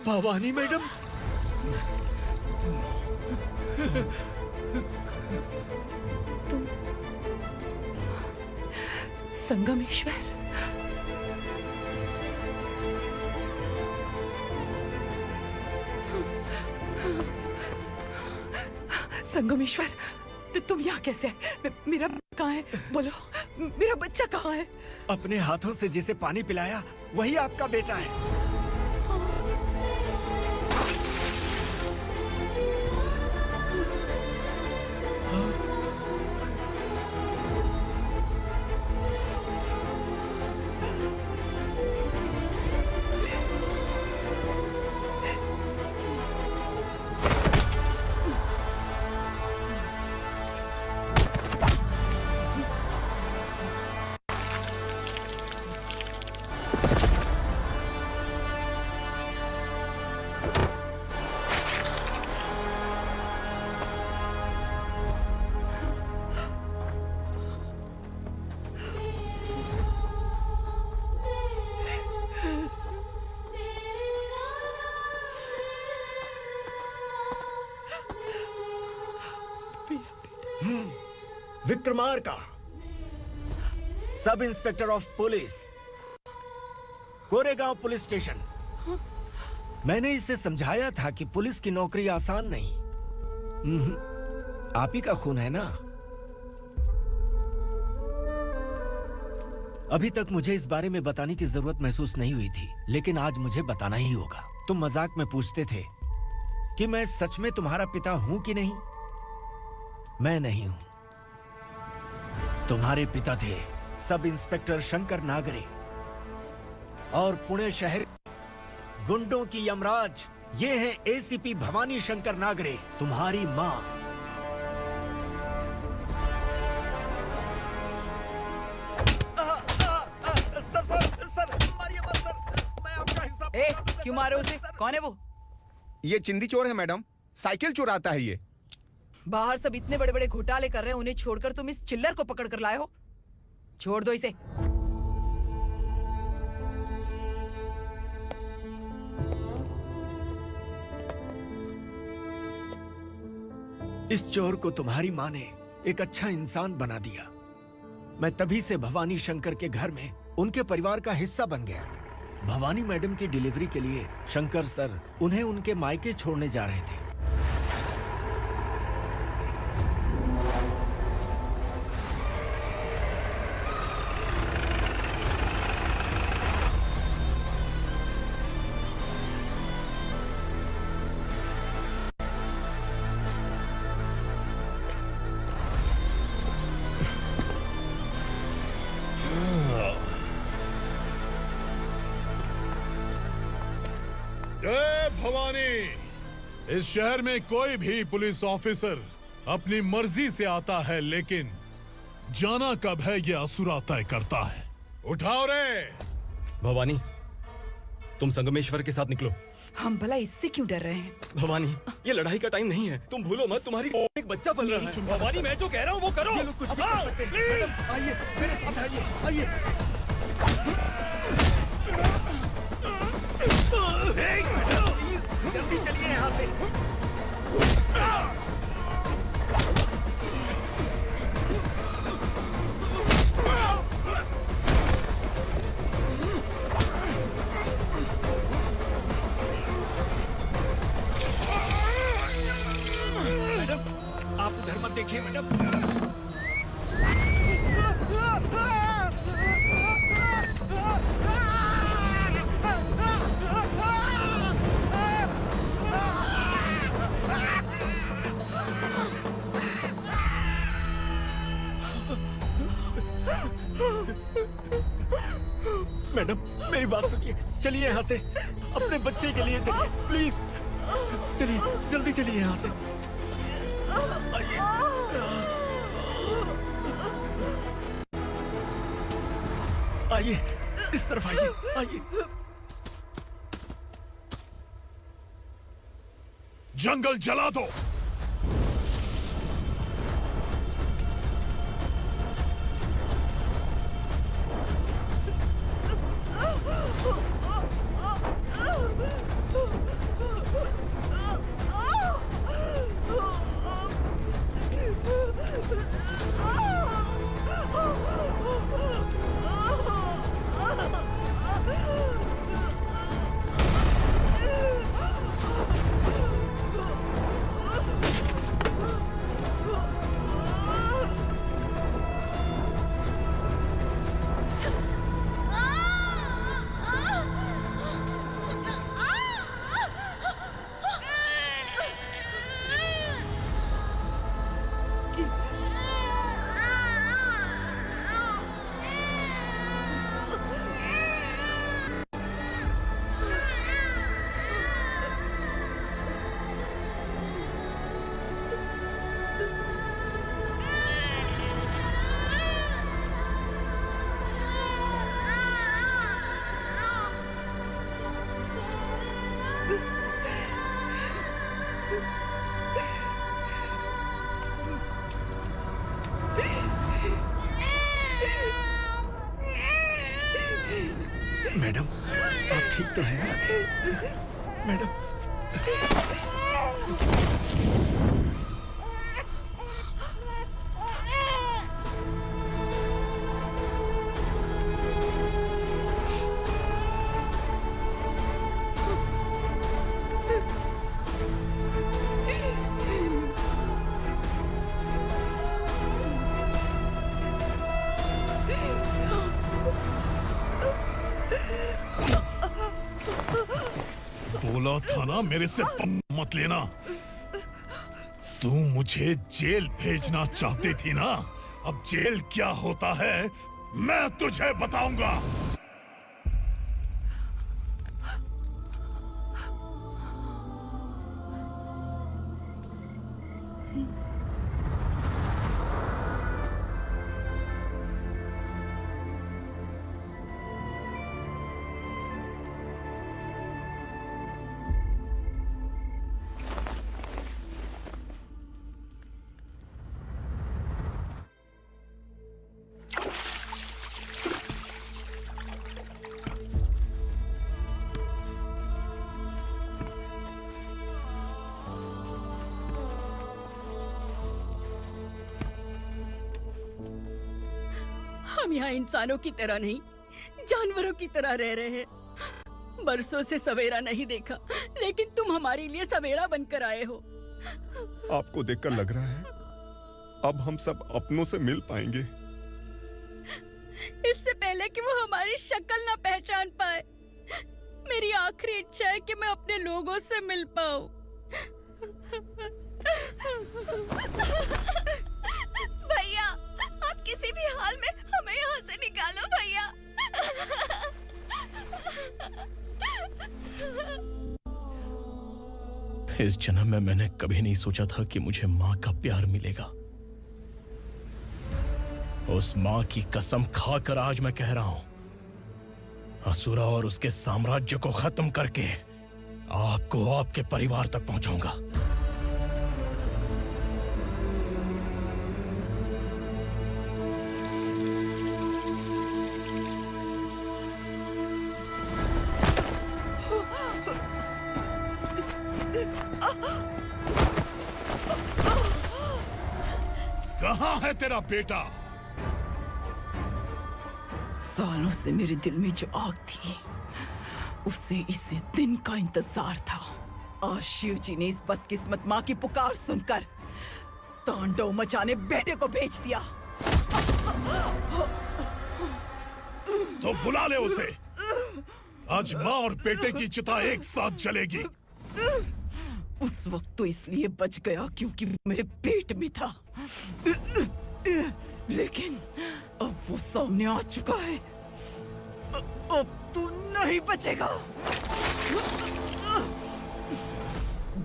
भवानी मैडम, संगमेश्वर, संगमेश्वर, तुम यहाँ कैसे आए? मेरा कहाँ है? बोलो, मेरा बच्चा कहाँ है? अपने हाथों से जिसे पानी पिलाया वही आपका बेटा है। Vikramarka, sub inspector of police, Koregaon police station. मैंने इसे समझाया था कि पुलिस की नौकरी आसान नहीं। आप ही का खून है ना। अभी तक मुझे इस बारे में बताने की जरूरत महसूस नहीं हुई थी, लेकिन आज मुझे बताना ही होगा। तुम मजाक में पूछते थे कि मैं सच में तुम्हारा पिता हूं कि नहीं। मैं नहीं हूं। तुम्हारे पिता थे सब इंस्पेक्टर शंकर नागरे, और पुणे शहर गुंडों की यमराज ये है एसीपी भवानी शंकर नागरे, तुम्हारी मां। सर, मारिए मत सर, मैं आपका हिस्सा। क्यों मारे उसे? कौन है वो? ये चिंदी चोर है मैडम, साइकिल चुराता है ये। बाहर सब इतने बड़े बड़े घोटाले कर रहे हैं, उन्हें छोड़कर तुम इस चिल्लर को पकड़ कर लाए हो। छोड़ दो इसे। इस चोर को तुम्हारी माँ ने एक अच्छा इंसान बना दिया। मैं तभी से भवानी शंकर के घर में उनके परिवार का हिस्सा बन गया। भवानी मैडम की डिलीवरी के लिए शंकर सर उन्हें उनके मायके छोड़ने जा रहे थे। जय भवानी। इस शहर में कोई भी पुलिस ऑफिसर अपनी मर्जी से आता है, लेकिन जाना कब है ये असुरा तय करता है। उठाओ रे। भवानी, तुम संगमेश्वर के साथ निकलो। हम भला इससे क्यों डर रहे हैं? भवानी, ये लड़ाई का टाइम नहीं है। तुम भूलो मत, तुम्हारी एक बच्चा पल रहा है। भवानी, मैं जो कह रहा हूँ वो करो। ये लोग कुछ भी कर सकते हैं। मैडम, आइए मेरे साथ आइए, आइए। जल्दी चलिए यहाँ से। मैडम, आप उधर मत देखिए मैडम। मैडम, मेरी बात सुनिए। चलिए यहाँ से, अपने बच्चे के लिए चलिए प्लीज। चलिए, जल्दी चलिए यहाँ से। आइए, इस तरफ आइए, आइए। जंगल जला दो। ठीक तो है ना मैडम? बोला था ना मेरे से मत लेना। तू मुझे जेल भेजना चाहती थी ना, अब जेल क्या होता है मैं तुझे बताऊंगा। हम यहाँ इंसानों की तरह नहीं, जानवरों की तरह रह रहे हैं। बरसों से सवेरा नहीं देखा, लेकिन तुम हमारे लिए सवेरा बनकर आए हो। आपको देखकर लग रहा है अब हम सब अपनों से मिल पाएंगे। इससे पहले कि वो हमारी शक्ल ना पहचान पाए, मेरी आखिरी इच्छा है कि मैं अपने लोगों से मिल पाऊं। भैया, आप किसी भी हाल में हमें यहाँ से निकालो भैया। इस जन्म में मैंने कभी नहीं सोचा था कि मुझे माँ का प्यार मिलेगा। उस माँ की कसम खाकर आज मैं कह रहा हूं, असुरा और उसके साम्राज्य को खत्म करके आपको आपके परिवार तक पहुंचाऊंगा। कहाँ है तेरा बेटा? सालों से मेरे दिल में जो आग थी, उसे इस दिन का इंतजार था। आज शिव जी ने इस बदकिस्मत माँ की पुकार सुनकर तांडव मचाने बेटे को भेज दिया। तो बुला ले उसे। आज माँ और बेटे की चिता एक साथ जलेगी। उस वक्त तो इसलिए बच गया क्योंकि वो मेरे पेट में था, लेकिन अब वो सामने आ चुका है। अब तू नहीं बचेगा।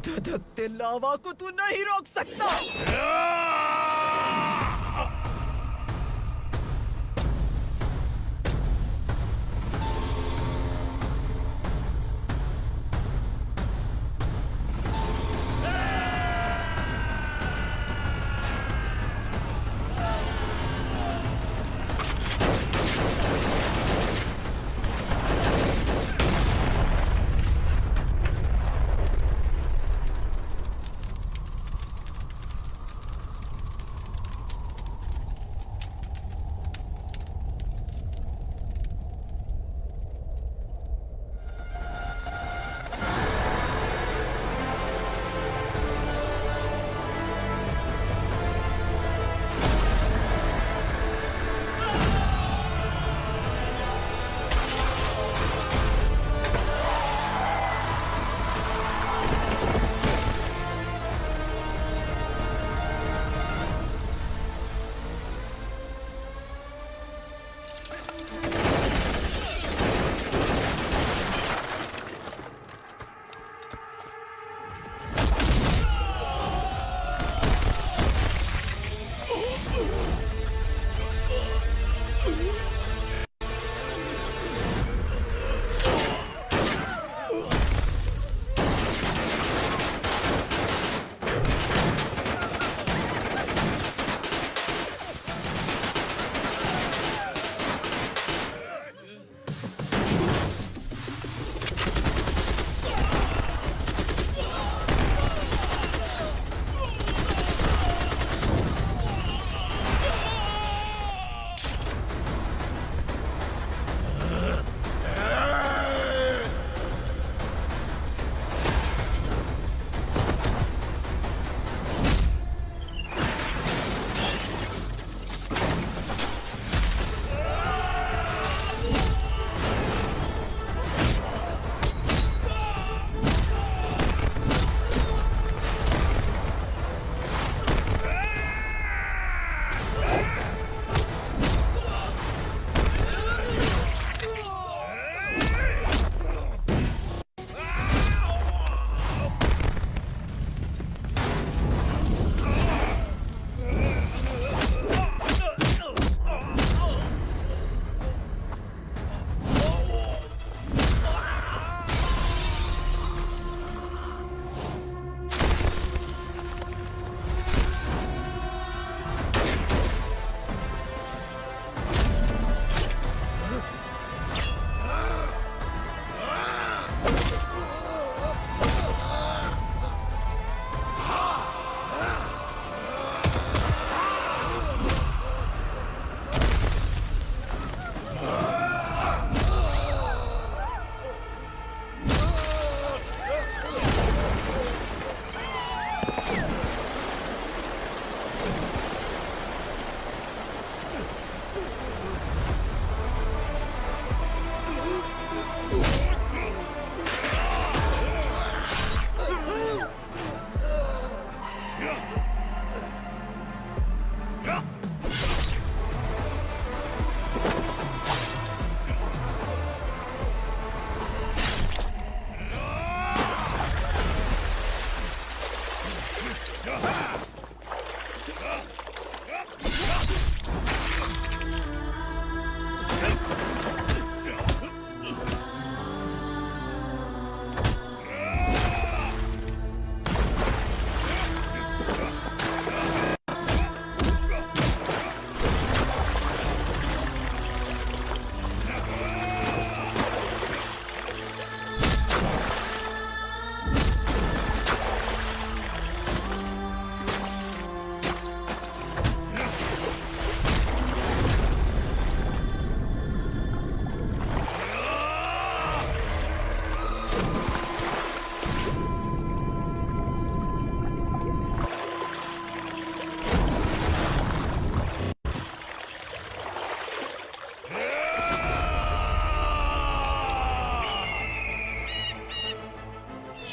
धधकते लावा को तू नहीं रोक सकता।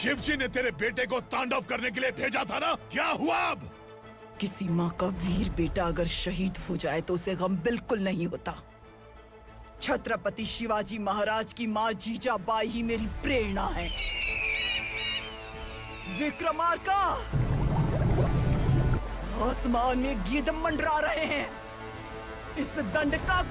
शिवजी ने तेरे बेटे को तांडव करने के लिए भेजा था ना, क्या हुआ अब? किसी माँ का वीर बेटा अगर शहीद हो जाए तो उसे गम बिल्कुल नहीं होता। छत्रपति शिवाजी महाराज की माँ जीजाबाई ही मेरी प्रेरणा है। विक्रमार्का, आसमान में गीदम मंडरा रहे हैं। इस दंड का